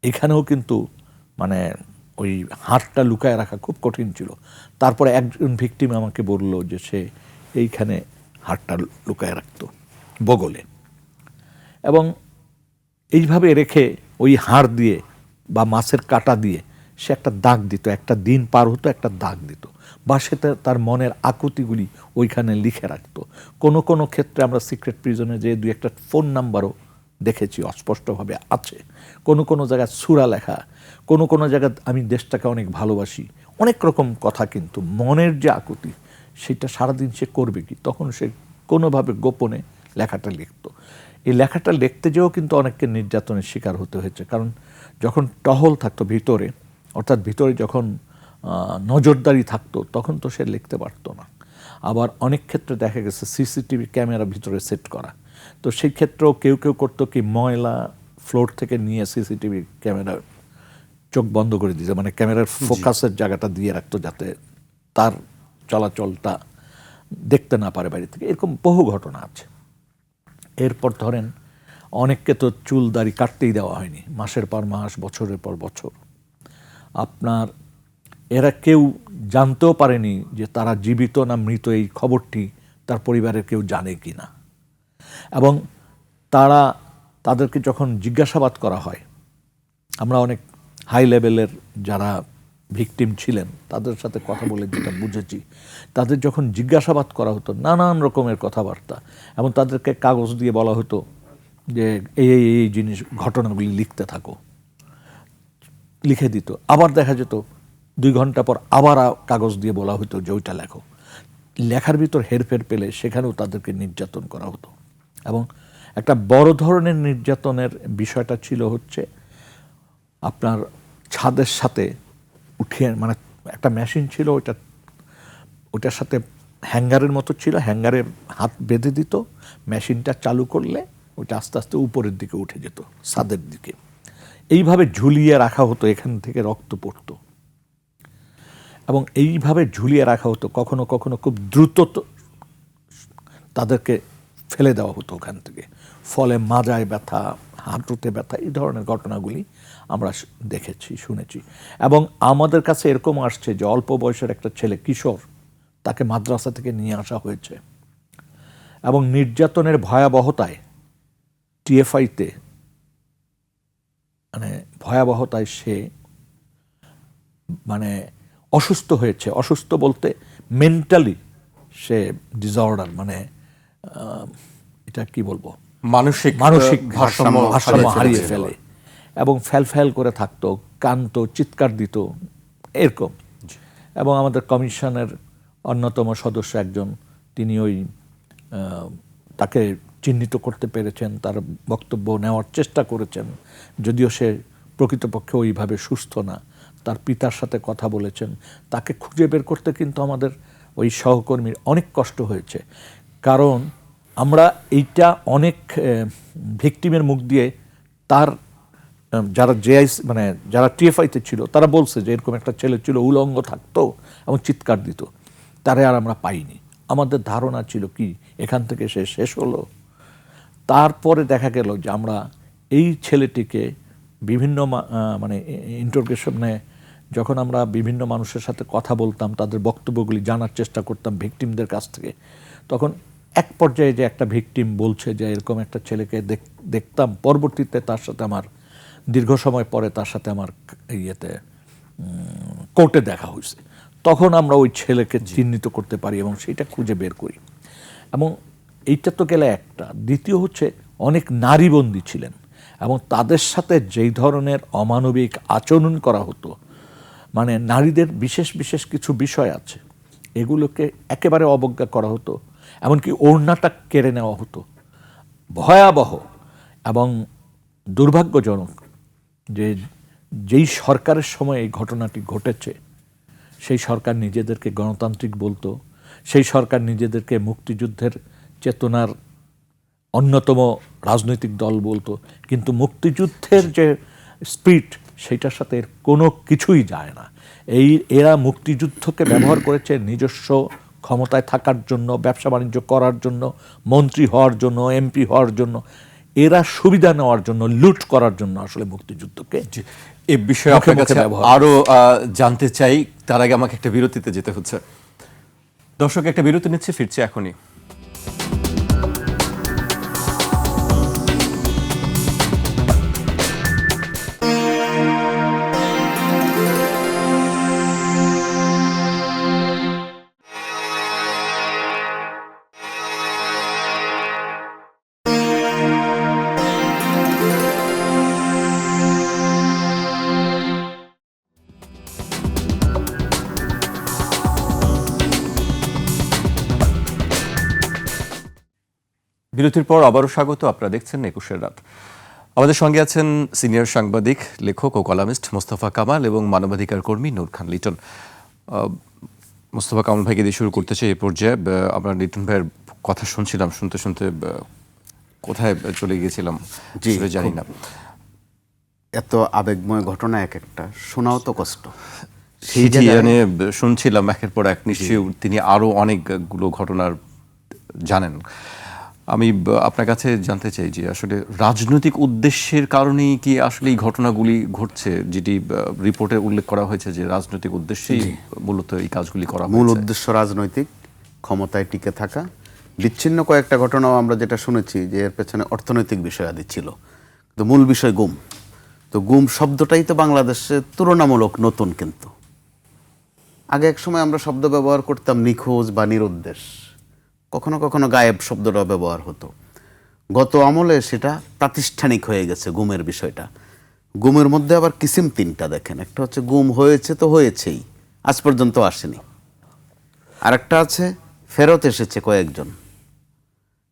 এখানেও কিন্তু মানে ওই হাড়টা লুকায় রাখা খুব কঠিন ছিল। তারপরে একজন ভিকটিম আমাকে বলল যে সে এইখানে হাড়টা লুকায় রাখত বগলে, এবং এইভাবে রেখে ওই হাড় দিয়ে বা মাছের কাটা দিয়ে সে একটা দাগ দিত, একটা দিন পার হতো একটা দাগ দিত, বা সে তার মনের আকুতিগুলি ওইখানে লিখে রাখতো। কোনো কোনো ক্ষেত্রে আমরা সিক্রেট প্রিজনে যে 2-1টা ফোন নাম্বারও দেখেছি অস্পষ্টভাবে আছে, কোনো কোনো জায়গায় সূরা লেখা, কোনো কোনো জায়গায় আমি দেশটাকে অনেক ভালোবাসি, অনেক রকম কথা। কিন্তু মনের যে আকুতি সেটা সারাদিন সে করবে কি, তখন সে কোনোভাবে গোপনে লেখাটা লিখতো। এই লেখাটা লিখতে যেও কিন্তু অনেককে নির্যাতনের শিকার হতে হয়েছে, কারণ যখন টহল থাকতো ভিতরে, অর্থাৎ ভিতরে যখন নজরদারি থাকতো, তখন তো সে লিখতে পারতো না। আবার অনেক ক্ষেত্রে দেখা গেছে সিসিটিভি ক্যামেরা ভিতরে সেট করা, তো সেই ক্ষেত্রেও কেউ কেউ করতো কি, ময়লা ফ্লোর থেকে নিয়ে সিসিটিভি ক্যামেরা চোখ বন্ধ করে দিতে, মানে ক্যামেরার ফোকাসের জায়গাটা দিয়ে রাখতো যাতে তার চলাচলটা দেখতে না পারে বাইরে থেকে। এরকম বহু ঘটনা আছে। এরপর ধরেন অনেককে তো চুল দাড়ি কাটতেই দেওয়া হয়নি, মাসের পর মাস, বছরের পর বছর। আপনার এরা কেউ জানতেও পারেনি যে তারা জীবিত না মৃত, এই খবরটি তার পরিবারের কেউ জানে কি না। এবং তাদেরকে যখন জিজ্ঞাসাবাদ করা হয়, আমরা অনেক হাই লেভেলের যারা ভিকটিম ছিলেন তাদের সাথে কথা বলে যেটা বুঝেছি, তাদের যখন জিজ্ঞাসাবাদ করা হতো নানান রকমের কথাবার্তা, এবং তাদেরকে কাগজ দিয়ে বলা হতো যে এই এই জিনিস ঘটনাগুলি লিখতে থাকো, লিখে দিত। আবার দেখা যেত 2 ঘন্টা পর আবার কাগজ দিয়ে বলা হতো যে ওইটা লেখো। লেখার ভিতর হেরফের পেলে সেখানেও তাদেরকে নির্যাতন করা হতো। এবং একটা বড় ধরনের নির্যাতনের বিষয়টা ছিল হচ্ছে আপনার ছাদের সাথে উঠিয়ে, মানে একটা মেশিন ছিল, ওটার সাথে হ্যাঙ্গারের মতো ছিল, হ্যাঙ্গারে হাত বেঁধে দিত, মেশিনটা চালু করলে ওইটা আস্তে আস্তে উপরের দিকে উঠে যেত, ছাদের দিকে। এইভাবে ঝুলিয়ে রাখা হতো, এখান থেকে রক্ত পড়তো, এবং এইভাবে ঝুলিয়ে রাখা হতো। কখনো কখনো খুব দ্রুত তাদেরকে ফেলে দেওয়া হতো ওখান থেকে, ফলে মাজায় ব্যথা, হাঁটুতে ব্যথা, এই ধরনের ঘটনাগুলি আমরা দেখেছি, শুনেছি। এবং আমাদের কাছে এরকম আসছে যে অল্প বয়সের একটা ছেলে, কিশোর, তাকে মাদ্রাসা থেকে নিয়ে আসা হয়েছে, এবং নির্যাতনের ভয়াবহতায় টিএফআইতে, মানে ভয়াবহতায় সে মানে অসুস্থ হয়েছে। অসুস্থ বলতে মেন্টালি সে ডিসঅর্ডার, মানে এটা কি বলবো, মানসিক ভারসাম্য হারিয়ে ফেলে, এবং ফ্যাল করে থাকতো, কাঁদতো, চিৎকার দিত, এরকম। এবং আমাদের কমিশনের অন্যতম সদস্য একজন, তিনি ওই তাকে চিহ্নিত করতে পেরেছেন, তার বক্তব্য নেওয়ার চেষ্টা করেছেন, যদিও সে প্রকৃতপক্ষে ওইভাবে সুস্থ না। তার পিতার সাথে কথা বলেছেন, তাকে খুঁজে বের করতে কিন্তু আমাদের ওই সহকর্মীর অনেক কষ্ট হয়েছে। কারণ আমরা এইটা অনেক ভিকটিমের মুখ দিয়ে, তার যারা মানে যারা টিএফআইতে ছিল তারা বলছে যে এরকম একটা ছেলে ছিল, উলঙ্গ থাকতো এবং চিৎকার দিত, তারে আর আমরা পাইনি। আমাদের ধারণা ছিল কি এখান থেকে সে শেষ হলো। তারপরে দেখা গেল যে আমরা এই ছেলেটিকে বিভিন্ন মানে ইন্টারোগেশনে যখন আমরা বিভিন্ন মানুষের সাথে কথা বলতাম, তাদের বক্তব্যগুলি জানার চেষ্টা করতাম ভিকটিমদের কাছ থেকে, তখন এক পর্যায়ে যে একটা ভিকটিম বলছে যে এরকম একটা ছেলেকে দেখতাম, পরবর্তীতে তার সাথে আমার দীর্ঘ সময় পরে তার সাথে আমার কোর্টে দেখা হয়েছে, তখন আমরা ওই ছেলেকে চিহ্নিত করতে পারি এবং সেটা খুঁজে বের করি। এবং এইটা তো গেলে একটা। দ্বিতীয় হচ্ছে অনেক নারীবন্দী ছিলেন, এবং তাদের সাথে যেই ধরনের অমানবিক আচরণ করা হতো, মানে নারীদের বিশেষ বিশেষ কিছু বিষয় আছে, এগুলোকে একেবারে অবজ্ঞা করা হতো, এমনকি ওড়নাটা কেড়ে নেওয়া হতো। ভয়াবহ এবং দুর্ভাগ্যজনক যে যেই সরকারের সময় এই ঘটনাটি ঘটেছে, সেই সরকার নিজেদেরকে গণতান্ত্রিক বলতো, সেই সরকার নিজেদেরকে মুক্তিযুদ্ধের চেতনার অন্যতম রাজনৈতিক দল বলতো, কিন্তু মুক্তিযুদ্ধের যে স্পিরিট সেইটার সাথে এর কোনো কিছুই যায় না। এরা মুক্তিযুদ্ধকে ব্যবহার করেছে নিজস্ব ক্ষমতায় থাকার জন্য, ব্যবসা বাণিজ্য করার জন্য, মন্ত্রী হওয়ার জন্য, এমপি হওয়ার জন্য, এরা সুবিধা নেওয়ার জন্য, লুট করার জন্য আসলে মুক্তিযুদ্ধকে এ বিষয়ে আপনার কাছে আরো জানতে চাই। তার আগে আমাকে একটা বিরতিতে যেতে হচ্ছে। দর্শক, একটা বিরতি নিচ্ছে, ফিরছে এখনই। বিরতির পর আবারও স্বাগত। আপনারা দেখছেন ২১ রাত। আমাদের সঙ্গে আছেন সিনিয়র সাংবাদিক, লেখক ও কলামিস্ট মোস্তফা কামাল এবং মানবাধিকার কর্মী নূর খান লিটন। মোস্তফা কামাল ভাইকে দিয়ে শুরু করতে চাই। এই পর্যায়ে আমরা লিটন ভাইয়ের কথা শুনছিলাম, শুনতে শুনতে কোথায় চলে গিয়েছিলাম আসলে জানি না। এত আবেগময় ঘটনা, এক একটা শোনাও তো কষ্ট। সেই যে শুনছিলাম একের পর এক, নিশ্চয়ই তিনি আরো অনেকগুলো ঘটনার জানেন। আমি আপনার কাছে জানতে চাই যে আসলে রাজনৈতিক উদ্দেশ্যের কারণেই কি আসলে এই ঘটনাগুলি ঘটছে, যেটি রিপোর্টে উল্লেখ করা হয়েছে যে রাজনৈতিক উদ্দেশ্যেই মূলত এই কাজগুলি করা হয়েছে? মূল উদ্দেশ্য রাজনৈতিক, ক্ষমতায় টিকে থাকা। বিচ্ছিন্ন কয়েকটা ঘটনাও আমরা যেটা শুনেছি যে এর পেছনে অর্থনৈতিক বিষয়াদি ছিল, তো মূল বিষয় গুম। তো গুম শব্দটাই তো বাংলাদেশে তুলনামূলক নতুন, কিন্তু আগে এক সময় আমরা শব্দ ব্যবহার করতাম নিখোঁজ বা নিরুদ্দেশ, কখনো কখনো গায়েব শব্দটা ব্যবহার হতো। গত আমলে সেটা প্রাতিষ্ঠানিক হয়ে গেছে গুমের বিষয়টা। গুমের মধ্যে আবার কিসিম তিনটা দেখেন, একটা হচ্ছে গুম হয়েছে তো হয়েছেই, আজ পর্যন্ত আসেনি। আরেকটা আছে ফেরত এসেছে কয়েকজন,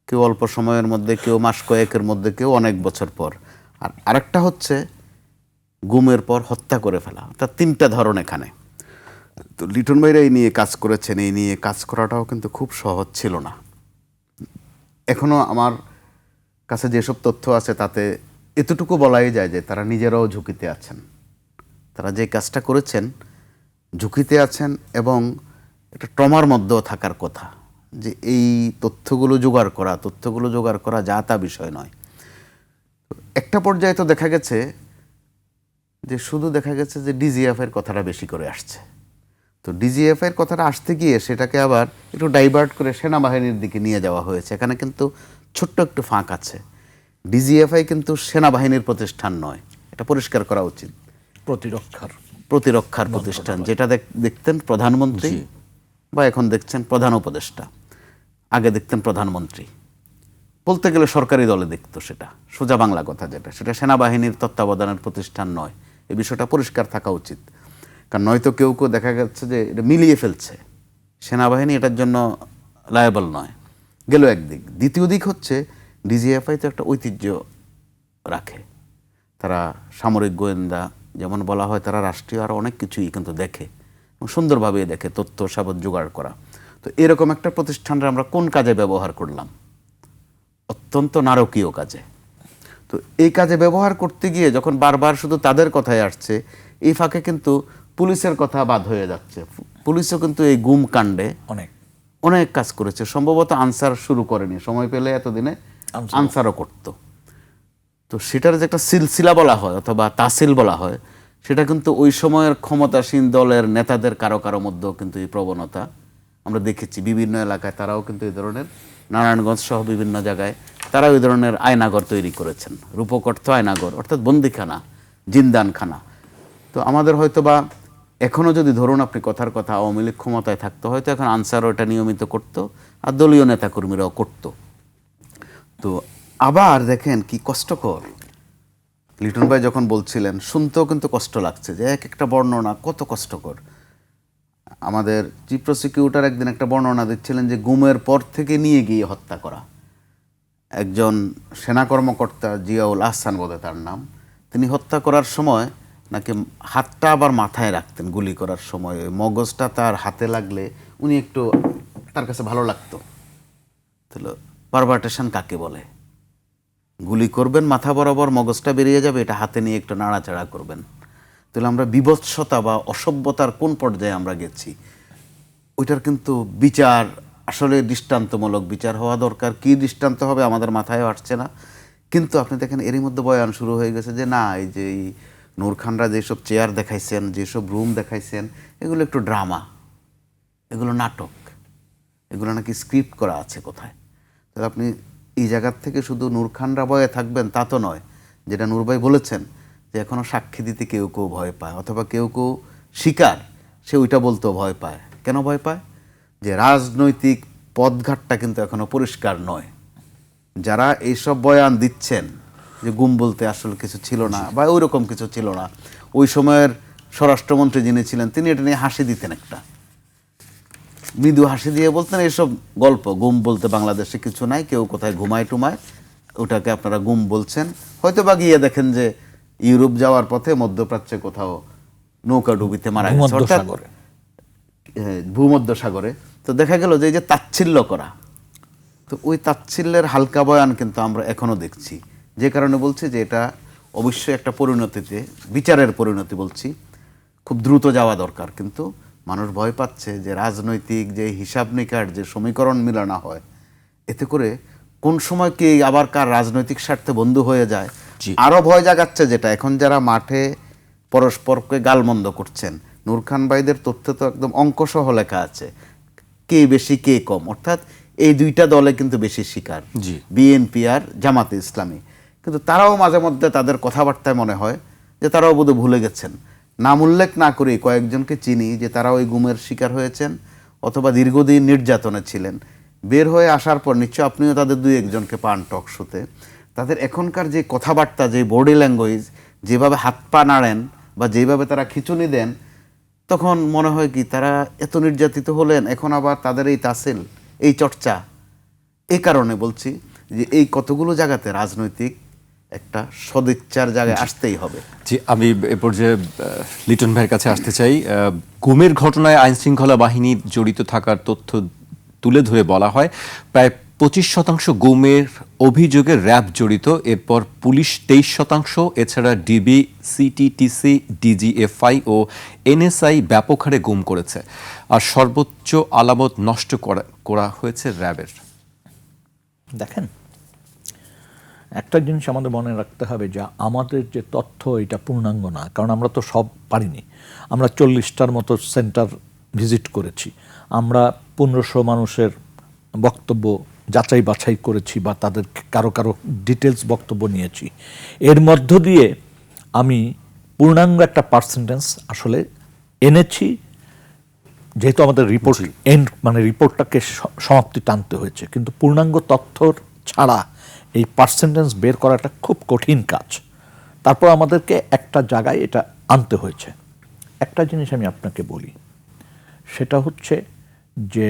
কেউ অল্প সময়ের মধ্যে, কেউ মাস কয়েকের মধ্যে, কেউ অনেক বছর পর। আর আরেকটা হচ্ছে গুমের পর হত্যা করে ফেলা। অর্থাৎ তিনটা ধরন এখানে। তো লিটন ভাইরা এই নিয়ে কাজ করেছেন, এই নিয়ে কাজ করাটাও কিন্তু খুব সহজ ছিল না। এখনও আমার কাছে যেসব তথ্য আছে তাতে এতটুকু বলাই যায় যে তারা নিজেরাও ঝুঁকিতে আছেন। তারা যে কাজটা করেছেন ঝুঁকিতে আছেন, এবং একটা ট্রমার মধ্যেও থাকার কথা যে এই তথ্যগুলো জোগাড় করা যা তা বিষয় নয়। একটা পর্যায়ে তো দেখা গেছে যে ডিজিএফের কথাটা বেশি করে আসছে। তো ডিজিএফের কথাটা আসতে গিয়ে সেটাকে আবার একটু ডাইভার্ট করে সেনাবাহিনীর দিকে নিয়ে যাওয়া হয়েছে। এখানে কিন্তু ছোট্ট একটু ফাঁক আছে। ডিজিএফআই কিন্তু সেনাবাহিনীর প্রতিষ্ঠান নয়, এটা পরিষ্কার করা উচিত। প্রতিরক্ষার প্রতিষ্ঠান, যেটা দেখতেন প্রধানমন্ত্রী বা এখন দেখছেন প্রধান উপদেষ্টা, আগে দেখতেন প্রধানমন্ত্রী। বলতে গেলে সরকারি দলে দেখতো, সেটা সোজা বাংলা কথা যেটা, সেটা সেনাবাহিনীর তত্ত্বাবধানের প্রতিষ্ঠান নয়। এই বিষয়টা পরিষ্কার থাকা উচিত, কারণ নয়তো কেউ কেউ দেখা যাচ্ছে যে এটা মিলিয়ে ফেলছে। সেনাবাহিনী এটার জন্য লায়াবল নয়, গেল একদিক। দ্বিতীয় দিক হচ্ছে ডিজিএফআই তো একটা ঐতিহ্য রাখে। তারা সামরিক গোয়েন্দা যেমন বলা হয়, তারা রাষ্ট্রীয় আরও অনেক কিছুই কিন্তু দেখে, সুন্দরভাবে দেখে, তথ্য সাবত জোগাড় করা। তো এরকম একটা প্রতিষ্ঠানটা আমরা কোন কাজে ব্যবহার করলাম? অত্যন্ত নারকীয় কাজে। তো এই কাজে ব্যবহার করতে গিয়ে যখন বারবার শুধু তাদের কথাই আসছে, এই ফাঁকে কিন্তু পুলিশের কথা বাদ হয়ে যাচ্ছে। পুলিশও কিন্তু এই গুম কাণ্ডে অনেক কাজ করেছে। সম্ভবত আনসার শুরু করেনি, সময় পেলে এতদিনে আনসারও করত। তো সেটার যে একটা সিলসিলা বলা হয় অথবা তাসিল বলা হয়, সেটা কিন্তু ওই সময়ের ক্ষমতাসীন দলের নেতাদের কারো কারো মধ্যেও কিন্তু এই প্রবণতা আমরা দেখেছি। বিভিন্ন এলাকায় তারাও কিন্তু এই ধরনের, নারায়ণগঞ্জ সহ বিভিন্ন জায়গায় তারা ওই ধরনের আয়নাঘর তৈরি করেছেন। রূপক অর্থ আয়নাঘর, অর্থাৎ বন্দিখানা, জিন্দানখানা। তো আমাদের হয়তো বা এখনও যদি ধরুন আপনি কথার কথা আওয়ামী লীগ ক্ষমতায় থাকতো, হয়তো এখন আনসারও এটা নিয়মিত করত, আর দলীয় নেতাকর্মীরাও করত। তো আবার দেখেন কি কষ্টকর, লিটন ভাই যখন বলছিলেন শুনতেও কিন্তু কষ্ট লাগছে যে এক একটা বর্ণনা কত কষ্টকর। আমাদের চিফ প্রসিকিউটর একদিন একটা বর্ণনা দিচ্ছিলেন যে গুমের পর থেকে নিয়ে গিয়ে হত্যা করা। একজন সেনা কর্মকর্তা, জিয়াউল আহসান বোধহয় তার নাম, তিনি হত্যা করার সময় নাকি হাতটা আবার মাথায় রাখতেন গুলি করার সময়। ওই মগজটা তার হাতে লাগলে উনি একটু, তার কাছে ভালো লাগতো। তাহলে পারভার্টেশন কাকে বলে? গুলি করবেন, মাথা বরাবর মগজটা বেরিয়ে যাবে, এটা হাতে নিয়ে একটু নাড়াচাড়া করবেন। তাহলে আমরা বিভৎসতা বা অসভ্যতার কোন পর্যায়ে আমরা গেছি, ওইটার কিন্তু বিচার আসলে দৃষ্টান্তমূলক বিচার হওয়া দরকার। কি দৃষ্টান্ত হবে আমাদের মাথায়ও আসছে না। কিন্তু আপনি দেখেন এরই মধ্যে বয়ান শুরু হয়ে গেছে যে না, এই যে এই নূর খানরা যেসব চেয়ার দেখাইছেন, যেসব রুম দেখাইছেন, এগুলো একটু ড্রামা, এগুলো নাটক, এগুলো নাকি স্ক্রিপ্ট করা আছে কোথায়। তাহলে আপনি এই জায়গার থেকে শুধু নূর খানরা ভয়ে থাকবেন তা তো নয়। যেটা নূর ভাই বলেছেন যে এখনও সাক্ষী দিতে কেউ কেউ ভয় পায়, অথবা কেউ কেউ শিকার, সে ওইটা বলতেও ভয় পায়। কেন ভয় পায়? যে রাজনৈতিক পথঘাটটা কিন্তু এখনো পরিষ্কার নয়। যারা এইসব বয়ান দিচ্ছেন যে গুম বলতে আসলে কিছু ছিল না বা ওই রকম কিছু ছিল না, ওই সময়ের স্বরাষ্ট্রমন্ত্রী যিনি ছিলেন তিনি এটা নিয়ে হাসি দিতেন, একটা মৃদু হাসি দিয়ে বলতেন এইসব গল্প, গুম বলতে বাংলাদেশে কিছু নাই, কেউ কোথায় ঘুমায় টুমায়, ওটাকে আপনারা গুম বলছেন। হয়তো বা গিয়ে দেখেন যে ইউরোপ যাওয়ার পথে মধ্যপ্রাচ্যে কোথাও নৌকা ডুবিতে মারা গেছে, অর্থাৎ ভূমধ্য সাগরে। তো দেখা গেল যে এই যে তাচ্ছিল্য করা, তো ওই তাচ্ছিল্যের হালকা বয়ান কিন্তু আমরা এখনো দেখছি। যে কারণে বলছি যে এটা অবশ্যই একটা পরিণতিতে, বিচারের পরিণতি বলছি, খুব দ্রুত যাওয়া দরকার। কিন্তু মানুষ ভয় পাচ্ছে যে রাজনৈতিক যে হিসাব নিকাশ, যে সমীকরণ মিলানো হয়, এতে করে কোন সময় কি আবার কার রাজনৈতিক স্বার্থে বন্ধু হয়ে যায়। আরও ভয় জাগাচ্ছে যেটা, এখন যারা মাঠে পরস্পরকে গালমন্দ করছেন, নূর খান ভাইদের তথ্য তো একদম অঙ্কসহ লেখা আছে, কে বেশি কে কম, অর্থাৎ এই দুইটা দলে কিন্তু বেশি শিকার, বিএনপি আর জামাতে ইসলামী। কিন্তু তারাও মাঝে মধ্যে তাদের কথাবার্তায় মনে হয় যে তারাও বোধহয় ভুলে গেছেন। নাম উল্লেখ না করেই কয়েকজনকে চিনি যে তারা ওই গুমের শিকার হয়েছেন অথবা দীর্ঘদিন নির্যাতনে ছিলেন। বের হয়ে আসার পর নিশ্চয় আপনিও তাদের দুই একজনকে পান টক শোতে, তাদের এখনকার যে কথাবার্তা, যে বডি ল্যাঙ্গুয়েজ, যেভাবে হাত পা নাড়েন বা যেভাবে তারা খিঁচুনি দেন, তখন মনে হয় কি তারা এত নির্যাতিত হলেন, এখন আবার তাদের এই তাসিল, এই চর্চা। এই কারণে বলছি যে এই কতগুলো জায়গাতে রাজনৈতিক একটা সদিচ্ছার জায়গায় আসতেই হবে। জি, আমি এ পর্যায়ে লিটন ভাইয়ের কাছে আসতে চাই। গুমের ঘটনায় আইনশৃঙ্খলা বাহিনী জড়িত থাকার তথ্য তুলে ধরে বলা হয় প্রায় 25% গুমের অভিযোগে র্যাব জড়িত, এরপর পুলিশ 23%, এছাড়া ডিবি, সিটিটিসি, ডিজিএফআই ও এনএসআই ব্যাপক হারে গুম করেছে। আর সর্বোচ্চ আলামত নষ্ট করা হয়েছে র্যাবের। দেখেন, একটা জিনিস আমাদের মনে রাখতে হবে যে আমাদের যে তথ্য এটা পূর্ণাঙ্গ না, কারণ আমরা তো সব পারিনি। আমরা 40টার মতো সেন্টার ভিজিট করেছি, আমরা 1500 মানুষের বক্তব্য যাচাই বাছাই করেছি বা তাদের কারো কারো ডিটেলস বক্তব্য নিয়েছি। এর মধ্য দিয়ে আমি পূর্ণাঙ্গ একটা পার্সেন্টেজ আসলে এনেছি, যেহেতু আমাদের রিপোর্ট মানে রিপোর্টটাকে সমাপ্তি টানতে হয়েছে। কিন্তু পূর্ণাঙ্গ তথ্য ছাড়া এই পার্সেন্টেজ বের করাটা খুব কঠিন কাজ। তারপর আমাদেরকে একটা জায়গায় এটা আনতে হয়েছে। একটা জিনিস আমি আপনাকে বলি, সেটা হচ্ছে যে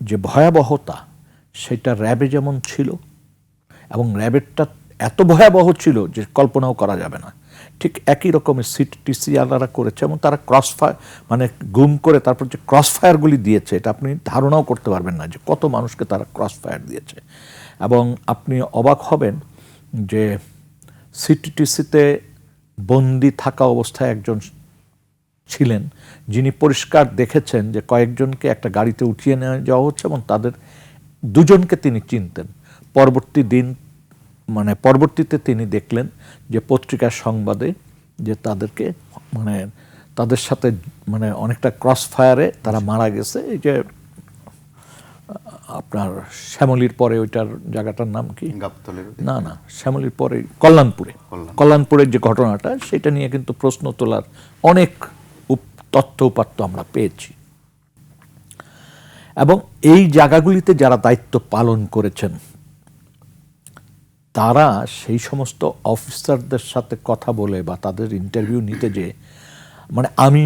যে ভয়াবহতা সেটা র্যাবে যেমন ছিল, এবং র্যাবেরটা এত ভয়াবহ ছিল যে কল্পনাও করা যাবে না, ঠিক একই রকমের সিটিটিসি আলাদা করেছে, এবং তারা ক্রস ফায়ার মানে গুম করে তারপর যে ক্রস ফায়ারগুলি দিয়েছে, এটা আপনি ধারণাও করতে পারবেন না যে কত মানুষকে তারা ক্রস ফায়ার দিয়েছে। এবং আপনি অবাক হবেন যে সিটিটিসিতে বন্দি থাকা অবস্থায় একজন ছিলেন যিনি পরিষ্কার দেখেছেন যে কয়েকজনকে একটা গাড়িতে উঠিয়ে নিয়ে যাওয়া হচ্ছে এবং তাদের দুজনকে তিনি চিনতেন। পরবর্তীতে তিনি দেখলেন যে পত্রিকার সংবাদে যে তাদেরকে তাদের সাথে অনেকটা ক্রস ফায়ারে তারা মারা গেছে। এই যে আপনার শ্যামলীর পরে ওইটার জায়গাটার নাম কি, না শ্যামলীর পরে কল্যাণপুরের যে ঘটনাটা, সেটা নিয়ে কিন্তু প্রশ্ন তোলার অনেক তথ্য উপাত্ত আমরা পেয়েছি। এবং এই জায়গাগুলিতে যারা দায়িত্ব পালন করেছেন তারা সেই সমস্ত অফিসারদের সাথে কথা বলে বা তাদের ইন্টারভিউ নিতে, যে আমি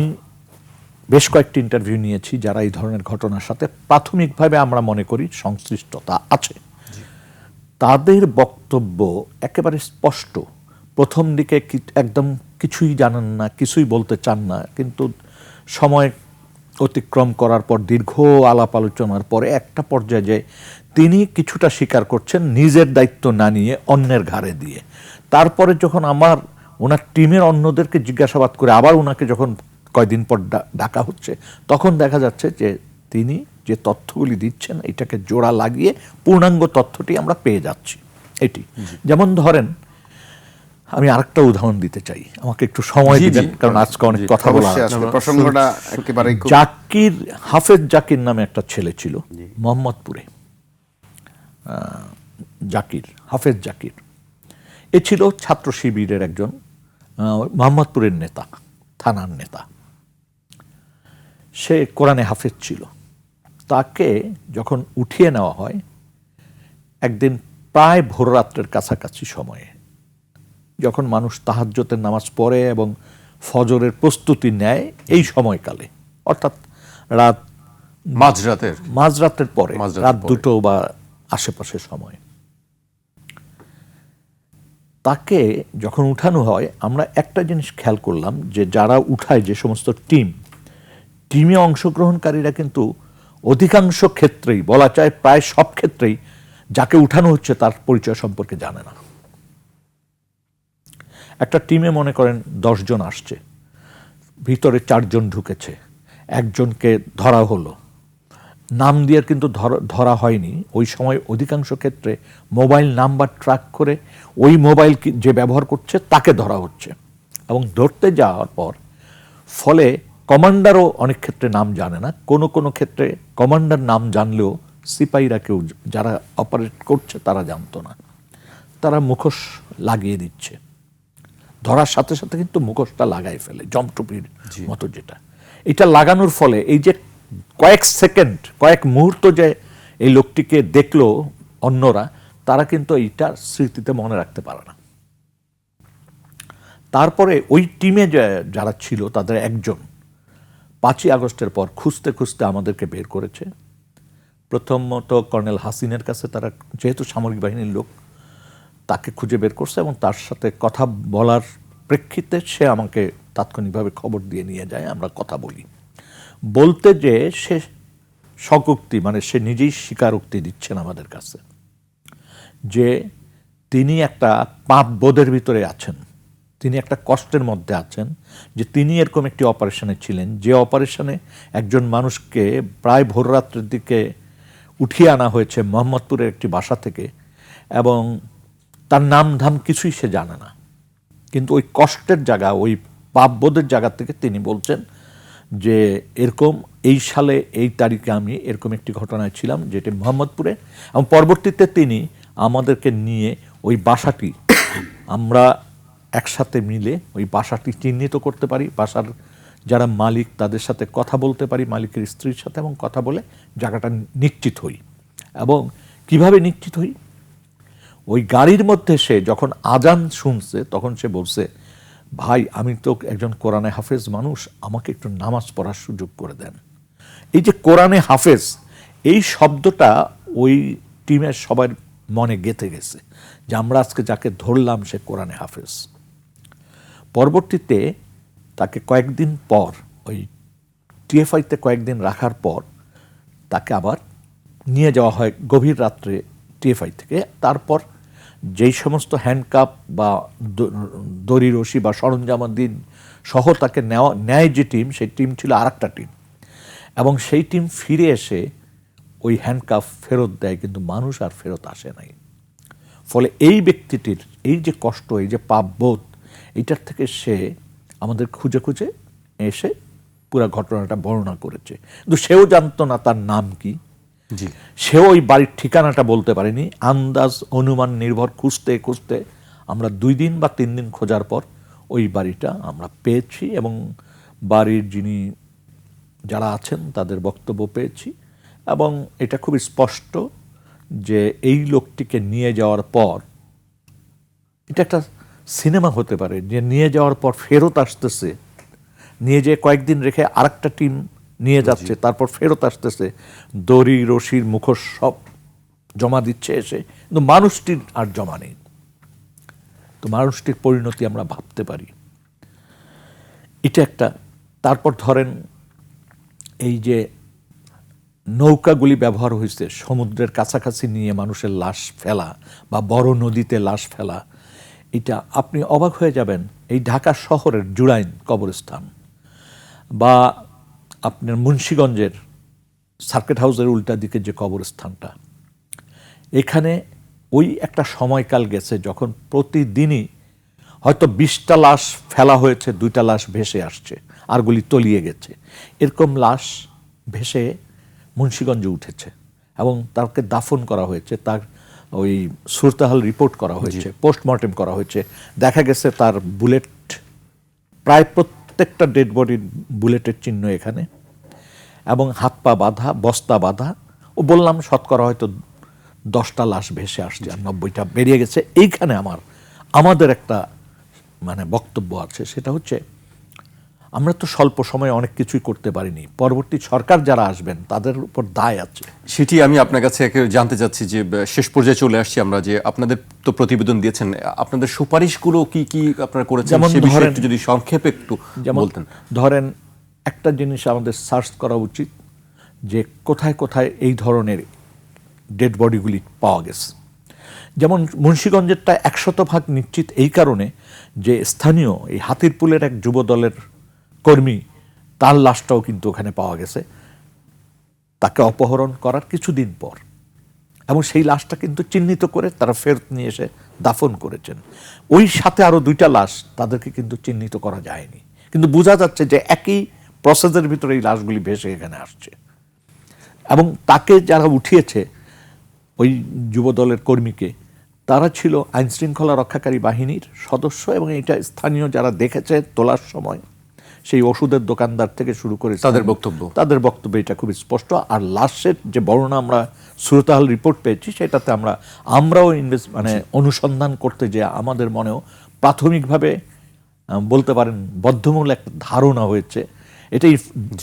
বেশ কয়েকটি ইন্টারভিউ নিয়েছি যারা এই ধরনের ঘটনার সাথে প্রাথমিকভাবে আমরা মনে করি সংশ্লিষ্টতা আছে, তাদের বক্তব্য একেবারে স্পষ্ট। প্রথম দিকে একদম কিছুই জানেন না, কিছুই বলতে চান না, কিন্তু সময় অতিক্রম করার পর দীর্ঘ আলাপ আলোচনার পরে একটা পর্যায়ে যে তিনি কিছুটা স্বীকার করছেন নিজের দায়িত্ব না নিয়ে অন্যের ঘাড়ে দিয়ে। তারপরে যখন আমার ওনার টিমের অন্যদেরকে জিজ্ঞাসাবাদ করে আবার ওনাকে যখন কয়দিন পর ডাকা হচ্ছে, তখন দেখা যাচ্ছে যে তিনি যে তথ্যগুলি দিচ্ছেন এটাকে জোড়া লাগিয়ে পূর্ণাঙ্গ তথ্যটি আমরা পেয়ে যাচ্ছি। এটি যেমন ধরেন, আমি আরেকটা উদাহরণ দিতে চাই, আমাকে একটু সময় দিবেন, কারণ আজকে অনেক কথা বলা প্রসঙ্গটা একেবারে জাকির, হাফেজ জাকির নামে একটা ছেলে ছিল মোহাম্মদপুরে, জাকির, হাফেজ জাকির। এ ছিল ছাত্র শিবিরের একজন মোহাম্মদপুরের নেতা, থানার নেতা। সে কোরআনে হাফেজ ছিল। তাকে যখন উঠিয়ে নেওয়া হয় একদিন প্রায় ভোররাত্রের কাছাকাছি সময়ে, যখন মানুষ তাহাজ্জুদের নামাজ পড়ে এবং ফজরের প্রস্তুতি নেয়, এই সময়কালে, অর্থাৎ রাত মাঝরাতের পরে, রাত 2টো বা আশেপাশের সময়, তাকে যখন উঠানো হয়, আমরা একটা জিনিস খেয়াল করলাম যে যারা উঠায়, যে সমস্ত টিমে অংশগ্রহণকারীরা কিন্তু অধিকাংশ ক্ষেত্রেই, বলা যায় প্রায় সব ক্ষেত্রেই, যাকে উঠানো হচ্ছে তার পরিচয় সম্পর্কে জানে না। একটা টিমে মনে করেন 10 জন আসছে, ভিতরে 4 জন ঢুকেছে, একজনকে ধরা হলো, নাম দিয়ে কিন্তু ধরা হয়নি। ওই সময় অধিকাংশ ক্ষেত্রে মোবাইল নাম্বার ট্র্যাক করে ওই মোবাইল যে ব্যবহার করছে তাকে ধরা হচ্ছে, এবং ধরতে যাওয়ার পর ফলে কমান্ডারও অনেক ক্ষেত্রে নাম জানে না, কোনো কোনো ক্ষেত্রে কমান্ডার নাম জানলেও সিপাহীরা কেউ, যারা অপারেট করছে তারা জানতো না। তারা মুখোশ লাগিয়ে দিচ্ছে, ধরার সাথে সাথে কিন্তু মুখোশটা লাগাই ফেলে, জমটুপির মতো যেটা। এটা লাগানোর ফলে এই যে কয়েক সেকেন্ড, কয়েক মুহূর্ত যে এই লোকটিকে দেখলো অন্যরা, তারা কিন্তু এইটা স্মৃতিতে মনে রাখতে পারে না। তারপরে ওই টিমে যারা ছিল তাদের একজন 5ই আগস্টের পর খুঁজতে খুঁজতে আমাদেরকে বের করেছে। প্রথমত কর্নেল হাসিনের কাছে তারা, যেহেতু সামরিক বাহিনীর লোক, তাকে খুঁজে বের করছে এবং তার সাথে কথা বলার প্রেক্ষিতে সে আমাকে তাৎক্ষণিকভাবে খবর দিয়ে নিয়ে যায়, আমরা কথা বলি। বলতে যে সে স্বীকারোক্তি, মানে সে নিজেই স্বীকারোক্তি দিচ্ছেন আমাদের কাছে যে তিনি একটা পাপবোধের ভিতরে আছেন, তিনি একটা কষ্টের মধ্যে আছেন, যে তিনি এরকম একটি অপারেশনে ছিলেন, যে অপারেশনে একজন মানুষকে প্রায় ভোররাত্রের দিকে উঠিয়ে আনা হয়েছে মোহাম্মদপুরের একটি বাসা থেকে, এবং তার নাম ধাম কিছুই সে জানে না। কিন্তু ওই কষ্টের জায়গা, ওই পাপবোধের জায়গা থেকে তিনি বলছেন যে এরকম এই সালে এই তারিখে আমি এরকম একটি ঘটনায় ছিলাম, যেটি মোহাম্মদপুরে, এবং পরবর্তীতে তিনি আমাদেরকে নিয়ে ওই বাসাটি, আমরা একসাথে মিলে ওই বাসাটি চিহ্নিত করতে পারি, বাসার যারা মালিক তাদের সাথে কথা বলতে পারি, মালিকের স্ত্রীর সাথে, এবং কথা বলে জায়গাটা নিশ্চিত হই। এবং কিভাবে নিশ্চিত হই, ওই গাড়ির মধ্যে সে যখন আজান শুনছে তখন সে বলছে, ভাই আমি তো একজন কোরআনে হাফেজ মানুষ, আমাকে একটু নামাজ পড়ার সুযোগ করে দেন। এই যে কোরআনে হাফেজ, এই শব্দটা ওই টিমের সবার মনে গেঁথে গেছে যে আমরা আজকে যাকে ধরলাম সে কোরআনে হাফেজ। পরবর্তীতে তাকে কয়েকদিন পর, ওই টিএফআইতে কয়েকদিন রাখার পর, তাকে আবার নিয়ে যাওয়া হয় গভীর রাত্রে টিএফআই থেকে। তারপর যেই সমস্ত হ্যান্ডকাপ বা দড়ি রশি বা সরঞ্জামাদি সহ তাকে নেয় যে টিম, সেই টিম ছিল আরেকটা টিম, এবং সেই টিম ফিরে এসে ওই হ্যান্ডকাপ ফেরত দেয়, কিন্তু মানুষ আর ফেরত আসে নাই। ফলে এই ব্যক্তিটির এই যে কষ্ট, এই যে পাপবোধ, এইটার থেকে সে আমাদের খুঁজে খুঁজে এসে পুরো ঘটনাটা বর্ণনা করেছে। কিন্তু সেও জানতো না তার নাম কি, সেও ওই বাড়ির ঠিকানাটা বলতে পারেনি। আন্দাজ অনুমান নির্ভর খুঁজতে খুঁজতে আমরা 2 দিন বা 3 দিন খোঁজার পর ওই বাড়িটা আমরা পেয়েছি, এবং বাড়ির যারা আছেন তাদের বক্তব্য পেয়েছি, এবং এটা খুব স্পষ্ট যে এই লোকটিকে নিয়ে যাওয়ার পর, এটা একটা সিনেমা হতে পারে, যে নিয়ে যাওয়ার পর ফেরত আসতেছে, নিয়ে যেয়ে কয়েকদিন রেখে আরেকটা টিম নিয়ে যাচ্ছে, তারপর ফেরত আসতেছে, দড়ি রশির মুখোশ সব জমা দিচ্ছে এসে, কিন্তু মানুষটির আর জমা নেই। তো মানুষটির পরিণতি আমরা ভাবতে পারি, এটা একটা। তারপর ধরেন এই যে নৌকাগুলি ব্যবহার হয়েছে সমুদ্রের কাছাকাছি নিয়ে মানুষের লাশ ফেলা বা বড় নদীতে লাশ ফেলা, এটা আপনি অবাক হয়ে যাবেন। এই ঢাকা শহরের জুরাইন কবরস্থান বা আপনার মুন্সিগঞ্জের সার্কিট হাউসের উল্টা দিকে যে কবরস্থানটা, এখানে ওই একটা সময়কাল গেছে যখন প্রতিদিনই হয়তো 20টা লাশ ফেলা হয়েছে, 2টা লাশ ভেসে আসছে, আরগুলি তলিয়ে গেছে। এরকম লাশ ভেসে মুন্সিগঞ্জে উঠেছে এবং তাকে দাফন করা হয়েছে, তার ওই সুরতাহাল রিপোর্ট করা হয়েছে, পোস্টমর্টেম করা হয়েছে। দেখা গেছে তার বুলেট, প্রায় প্রত্যেকটা ডেড বডির বুলেটের চিহ্ন এখানে, এবং হাত পা বাঁধা, বস্তা বাঁধা। ও বললাম শতকরা হয়তো 10টা লাশ ভেসে আসছে আর 90টা বেরিয়ে গেছে। এইখানে আমাদের একটা মানে বক্তব্য আছে, সেটা হচ্ছে আমরা তো স্বল্প সময়ে অনেক কিছুই করতে পারিনি, পরবর্তী সরকার যারা আসবেন তাদের উপর দায় আছে। সেটি আমি আপনার কাছে জানতে চাচ্ছি যে শেষ পর্যায়ে চলে আসছি আমরা, যে আপনাদের তো প্রতিবেদন দিয়েছেন, আপনাদের সুপারিশগুলো কি কি আপনারা করেছেন যেমন সে বিষয়ে ধরেন- একটু যদি সংক্ষেপে একটু বলতেন। ধরেন একটা জিনিস আমাদের সার্চ করা উচিত যে কোথায় কোথায় এই ধরনের ডেড বডিগুলি পাওয়া গেছে। যেমন মুন্সিগঞ্জেরটা 100% নিশ্চিত এই কারণে যে স্থানীয় এই হাতিরপুলের এক যুব দলের কর্মী, তার লাশটাও কিন্তু ওখানে পাওয়া গেছে তাকে অপহরণ করার কিছুদিন পর, এবং সেই লাশটা কিন্তু চিহ্নিত করে তারা ফেরত নিয়ে এসে দাফন করেছেন। ওই সাথে আরও 2টা লাশ, তাদেরকে কিন্তু চিহ্নিত করা যায়নি, কিন্তু বোঝা যাচ্ছে যে একই প্রসেসের ভিতরে এই লাশগুলি ভেসে এখানে আসছে। এবং তাকে যারা উঠিয়েছে, ওই যুব দলের কর্মীকে, তারা ছিল আইন শৃঙ্খলা রক্ষাকারী বাহিনীর সদস্য, এবং এটা স্থানীয় যারা দেখেছে তোলার সময়, সেই ওষুধের দোকানদার থেকে শুরু করে তাদের বক্তব্য এটা খুব স্পষ্ট। আর লাশের যে বর্ণনা আমরা সুরতাহাল রিপোর্ট পেয়েছি, সেটাতে আমরাও মানে অনুসন্ধান করতে, যে আমাদের মনেও প্রাথমিকভাবে বলতে পারেন বদ্ধমূল একটা ধারণা হয়েছে। এটা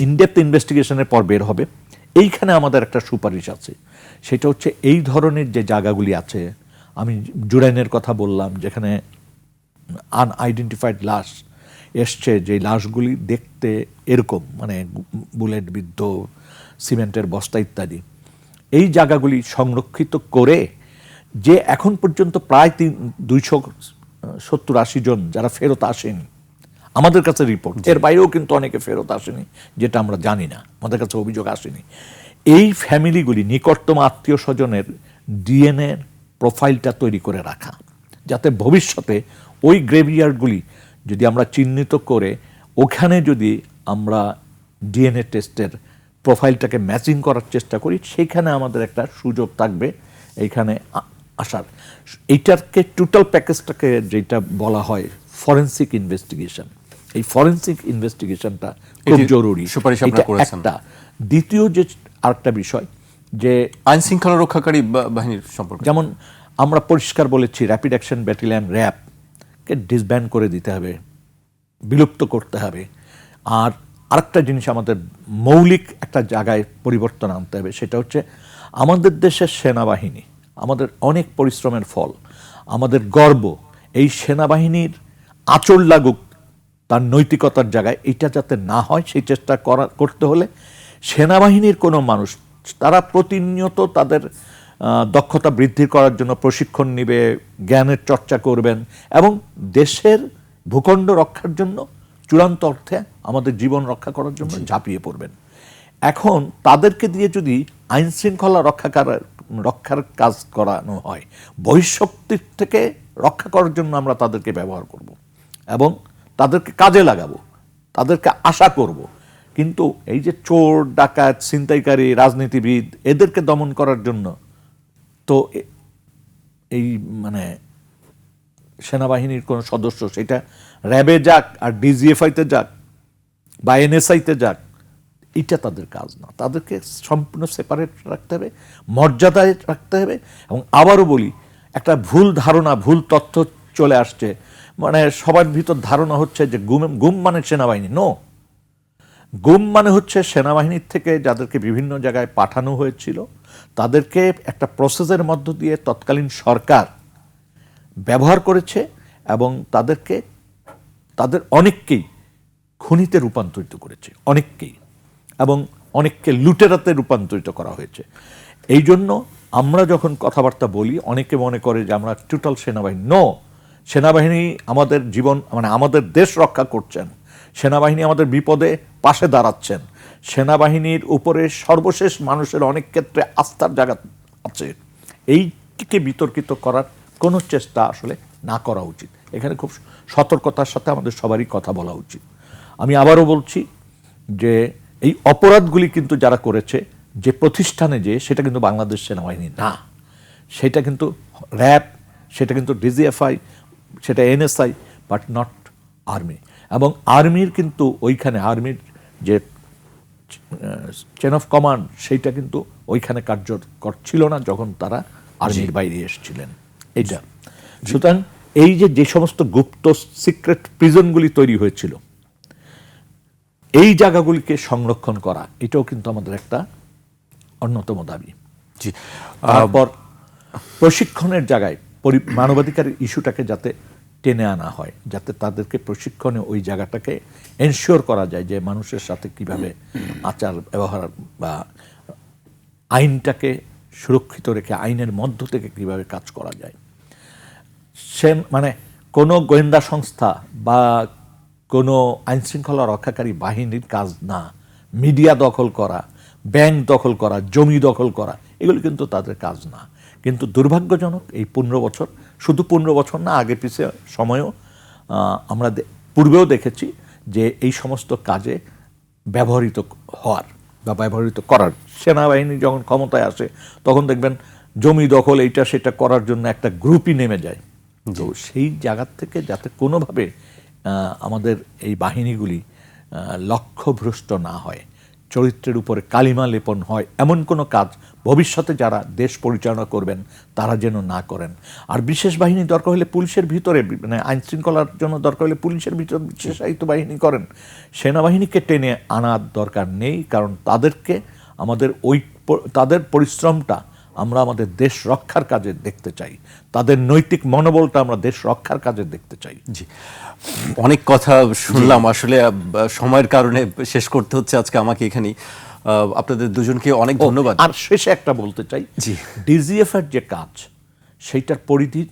ইনডেপথ ইনভেস্টিগেশনের পর বের হবে। এইখানে আমাদের একটা সুপারিশ আছে, সেটা হচ্ছে এই ধরনের যে জায়গাগুলি আছে, আমি জুরাইনের কথা বললাম, যেখানে আনআইডেন্টিফাইড লাশ এসছে, যে লাশগুলি দেখতে এরকম, মানে বুলেট বিদ্ধ, সিমেন্টের বস্তা ইত্যাদি, এই জায়গাগুলি সংরক্ষিত করে, যে এখন পর্যন্ত প্রায় 270-80 জন যারা ফেরত আসেনি, আমাদের কাছে রিপোর্ট, এর বাইরেও কিন্তু অনেকে ফেরত আসেনি, যেটা আমরা জানি না, আমাদের কাছে অভিযোগ আসেনি। এই ফ্যামিলিগুলি, নিকটতম আত্মীয় স্বজনের ডিএনএ প্রোফাইলটা তৈরি করে রাখা, যাতে ভবিষ্যতে ওই গ্রেভিয়ার্ডগুলি যদি আমরা চিহ্নিত করে ওখানে যদি আমরা ডিএনএ টেস্টের প্রোফাইলটাকে ম্যাচিং করার চেষ্টা করি, সেইখানে আমাদের একটা সুযোগ থাকবে এইখানে আসার। এইটাকে টোটাল প্যাকেজটাকে যেটা বলা হয় ফরেনসিক ইনভেস্টিগেশন, এই ফরেনসিক ইনভেস্টিগেশনটা খুব জরুরি, এটা একটা। দ্বিতীয় যে আরেকটা বিষয়, যে আইন শৃঙ্খলা রক্ষাকারী বাহিনীর সম্পর্কে, যেমন আমরা পরিষ্কার বলেছি র্যাপিড অ্যাকশন ব্যাটালিয়ন র্যাবকে ডিসব্যান্ড করে দিতে হবে, বিলুপ্ত করতে হবে। আর আরেকটা জিনিস আমাদের মৌলিক একটা জায়গায় পরিবর্তন আনতে হবে, সেটা হচ্ছে আমাদের দেশের সেনাবাহিনী আমাদের অনেক পরিশ্রমের ফল, আমাদের গর্ব। এই সেনাবাহিনীর আঁচড় লাগুক তার নৈতিকতার জায়গায়, এটা যাতে না হয় সেই চেষ্টা করতে হলে সেনাবাহিনীর কোনো মানুষ, তারা প্রতিনিয়ত তাদের দক্ষতা বৃদ্ধি করার জন্য প্রশিক্ষণ নেবে, জ্ঞানের চর্চা করবেন, এবং দেশের ভূখণ্ড রক্ষার জন্য চূড়ান্ত অর্থে আমাদের জীবন রক্ষা করার জন্য ঝাঁপিয়ে পড়বেন। এখন তাদেরকে দিয়ে যদি আইন শৃঙ্খলা রক্ষার কাজ করানো হয়, বহিঃশক্তির থেকে রক্ষা করার জন্য আমরা তাদেরকে ব্যবহার করব এবং তাদেরকে কাজে লাগাবো, তাদেরকে আশা করব। কিন্তু এই যে চোর, ডাকাত, ছিনতাইকারী, রাজনীতিবিদ, এদেরকে দমন করার জন্য তো এই মানে সেনাবাহিনীর কোনো সদস্য, সেটা র্যাবে যাক আর ডিজিএফআইতে যাক বা এনএসআইতে যাক, এটা তাদের কাজ না। তাদেরকে সম্পূর্ণ সেপারেট রাখতে হবে, মর্যাদায় রাখতে হবে। এবং আবারও বলি, একটা ভুল ধারণা, ভুল তথ্য চলে আসছে, মানে সবার ভিতর ধারণা হচ্ছে যে গুম মানে সেনাবাহিনী। নো, গুম মানে হচ্ছে সেনাবাহিনীর থেকে যাদেরকে বিভিন্ন জায়গায় পাঠানো হয়েছিল, তাদেরকে একটা প্রসেসের মধ্য দিয়ে তৎকালীন সরকার ব্যবহার করেছে, এবং তাদের অনেককেই খুনিতে রূপান্তরিত করেছে, অনেককেই, এবং অনেককে লুটেরাতে রূপান্তরিত করা হয়েছে। এই জন্য আমরা যখন কথাবার্তা বলি, অনেকে মনে করে যে আমরা টোটাল সেনাবাহিনী। নো, সেনাবাহিনী আমাদের জীবন মানে আমাদের দেশ রক্ষা করছেন, সেনাবাহিনী আমাদের বিপদে পাশে দাঁড়াচ্ছেন, সেনাবাহিনীর উপরে সর্বশেষ মানুষের অনেক ক্ষেত্রে আস্থার জায়গা আছে, এইটিকে বিতর্কিত করার কোনো চেষ্টা আসলে না করা উচিত। এখানে খুব সতর্কতার সাথে আমাদের সবারই কথা বলা উচিত। আমি আবারও বলছি যে এই অপরাধগুলি কিন্তু যারা করেছে যে প্রতিষ্ঠানে, যে সেটা কিন্তু বাংলাদেশ সেনাবাহিনী না, সেটা কিন্তু র্যাব, সেটা কিন্তু ডিজিএফআই, সেটা এনএসআই, বাট নট আর্মি। এবং আর্মির কিন্তু ওইখানে আর্মির যে চেন অফ কমান্ড সেইটা কিন্তু ওইখানে কার্যকর ছিল না যখন তারা আর্মির বাইরে এসেছিলেন। এইটা সুতরাং এই যে সমস্ত গুপ্ত সিক্রেট প্রিজনগুলি তৈরি হয়েছিল, এই জায়গাগুলিকে সংরক্ষণ করা এটাও কিন্তু আমাদের একটা অন্যতম দাবি। জি, তারপর প্রশিক্ষণের জায়গায় মানবাধিকার ইস্যুটাকে যাতে টেনে আনা হয়, যাতে তাদেরকে প্রশিক্ষণে ওই জায়গাটাকে এনশিওর করা যায় যে মানুষের সাথে কিভাবে আচার ব্যবহার বা আইনটাকে সুরক্ষিত রেখে আইনের মধ্য থেকে কিভাবে কাজ করা যায়। সে মানে কোনো গোয়েন্দা সংস্থা বা কোনো আইনশৃঙ্খলা রক্ষাকারী বাহিনীর কাজ না মিডিয়া দখল করা, ব্যাংক দখল করা, জমি দখল করা, এগুলো কিন্তু তাদের কাজ না। কিন্তু দুর্ভাগ্যজনক এই 15 বছর, শুধু 15 বছর না, আগে পিছে সময়ও আমরা পূর্বেও দেখেছি যে এই সমস্ত কাজে ব্যবহৃত হওয়ার বা ব্যবহৃত করার, সেনাবাহিনী যখন ক্ষমতায় আসে তখন দেখবেন জমি দখল এইটা সেটা করার জন্য একটা গ্রুপই নেমে যায়। তো সেই জায়গার থেকে যাতে কোনোভাবে আমাদের এই বাহিনীগুলি লক্ষ্যভ্রষ্ট না হয়, চরিত্রের উপরে কালিমা লেপন হয়, এমন কোনো কাজ ভবিষ্যতে যারা দেশ পরিচালনা করবেন তারা যেন না করেন। আর বিশেষ বাহিনী দরকার হলে পুলিশের ভিতরে, মানে আইন শৃঙ্খলার জন্য দরকার হলে পুলিশের ভিতরে বিশেষায়িত বাহিনী করেন, সেনাবাহিনীকে টেনে আনার দরকার নেই। কারণ তাদেরকে আমাদের তাদের পরিশ্রমটা আমরা আমাদের দেশ রক্ষার কাজে দেখতে চাই, তাদের নৈতিক মনোবলটা আমরা দেশ রক্ষার কাজে দেখতে চাই। জি, অনেক কথা শুনলাম, আসলে সময়ের কারণে শেষ করতে হচ্ছে আজকে আমাকে এখানেই। আপনাদের দুজনকে অনেক ধন্যবাদ। আর শেষে একটা বলতে চাই, জি, ডিজিএফ এর যে কাজ সেইটার পরিধি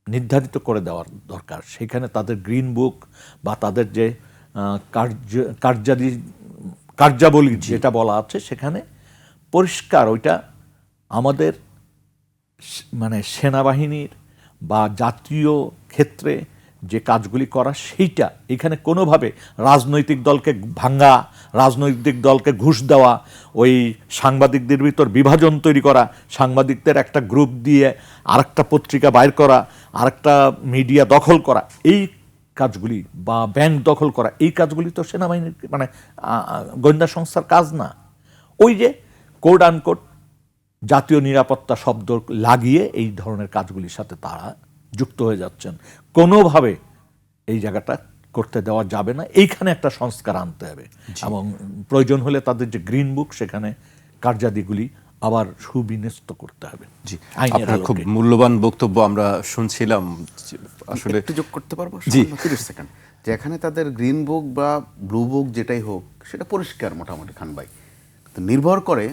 নির্ধারিত করে দেওয়ার দরকার। সেখানে তাদের গ্রিন বুক বা তাদের যে কার্যাবলী যেটা বলা আছে সেখানে পরিষ্কার ওইটা আমাদের মানে সেনাবাহিনীর বা জাতীয় ক্ষেত্রে যে কাজগুলি করা সেইটা এখানে কোনোভাবে রাজনৈতিক দলকে ভাঙ্গা, রাজনৈতিক দলকে ঘুষ দেওয়া, ওই সাংবাদিকদের ভিতর বিভাজন তৈরি করা, সাংবাদিকদের একটা গ্রুপ দিয়ে আরেকটা পত্রিকা বাইর করা, আরেকটা মিডিয়া দখল করা, এই কাজগুলি বা ব্যাংক দখল করা, এই কাজগুলি তো সেনাবাহিনীর মানে গোয়েন্দা সংস্থার কাজ না। ওই যে কোড আনকোড জাতীয় নিরাপত্তা শব্দ লাগিয়ে এই ধরনের কাজগুলির সাথে তারা যুক্ত হয়ে যাচ্ছেন। কোনোভাবে এই জায়গাটা করতে দেওয়া যাবে না, এইখানে একটা সংস্কার আনতে হবে এবং প্রয়োজন হলে তাদের যে গ্রিন বুক সেখানে কার্যাদিগুলি আবার সুবিন্যস্ত করতে হবে। জি, আপনার খুব মূল্যবান বক্তব্য আমরা শুনছিলাম। আসলে একটু যোগ করতে পারবো 30 সেকেন্ড, যে এখানে তাদের গ্রিন বুক বা ব্লু বুক যেটাই হোক সেটা পরিষ্কার মোটামুটি খান ভাই, তো নির্ভর করে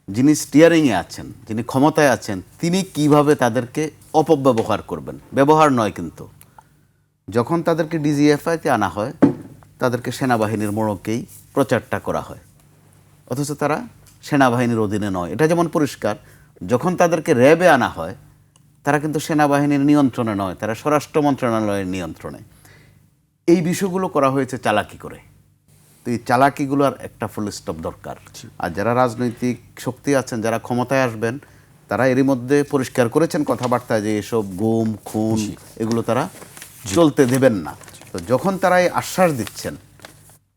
যিনি স্টিয়ারিংয়ে আছেন, যিনি ক্ষমতায় আছেন, তিনি কিভাবে তাদেরকে অপব্যবহার করবেন। ব্যবহার নয়, কিন্তু যখন তাদেরকে ডিজিএফআইতে আনা হয় তাদেরকে সেনাবাহিনীর মোড়কেই প্রচারটা করা হয়, অথচ তারা সেনাবাহিনীর অধীনে নয়। এটা যেমন পরিষ্কার, যখন তাদেরকে র্যাবে আনা হয় তারা কিন্তু সেনাবাহিনীর নিয়ন্ত্রণে নয়, তারা স্বরাষ্ট্র মন্ত্রণালয়ের নিয়ন্ত্রণে। এই বিষয়গুলো করা হয়েছে চালাকি করে। তো এই চালাকিগুলোর একটা ফুল স্টপ দরকার। আর যারা রাজনৈতিক শক্তি আছেন, যারা ক্ষমতায় আসবেন, তারা এরই মধ্যে পরিষ্কার করেছেন কথাবার্তায় যে এসব গুম খুন এগুলো তারা চলতে দেবেন না। তো যখন তারা এই আশ্বাস দিচ্ছেন,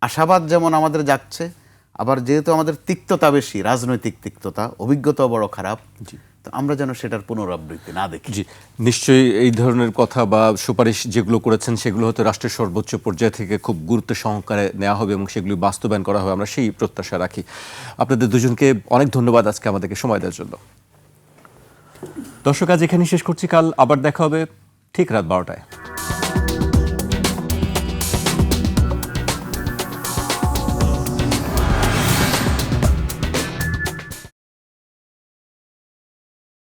আশাবাদ যেমন আমাদের জাগছে, আবার যেহেতু আমাদের তিক্ততা বেশি, রাজনৈতিক তিক্ততা, অভিজ্ঞতা বড় খারাপ, তো আমরা যেন সেটার পুনরাবৃত্তি না দেখি। জি, নিশ্চয়ই এই ধরনের কথা বা সুপারিশ যেগুলো করেছেন সেগুলো হয়তো রাষ্ট্রের সর্বোচ্চ পর্যায় থেকে খুব গুরুত্ব সহকারে নেওয়া হবে এবং সেগুলি বাস্তবায়ন করা হবে, আমরা সেই প্রত্যাশা রাখি। আপনাদের দুজনকে অনেক ধন্যবাদ আজকে আমাদেরকে সময় দেওয়ার জন্য। দর্শক, আজ এখানেই শেষ করছি, কাল আবার দেখা হবে ঠিক রাত 12টায়।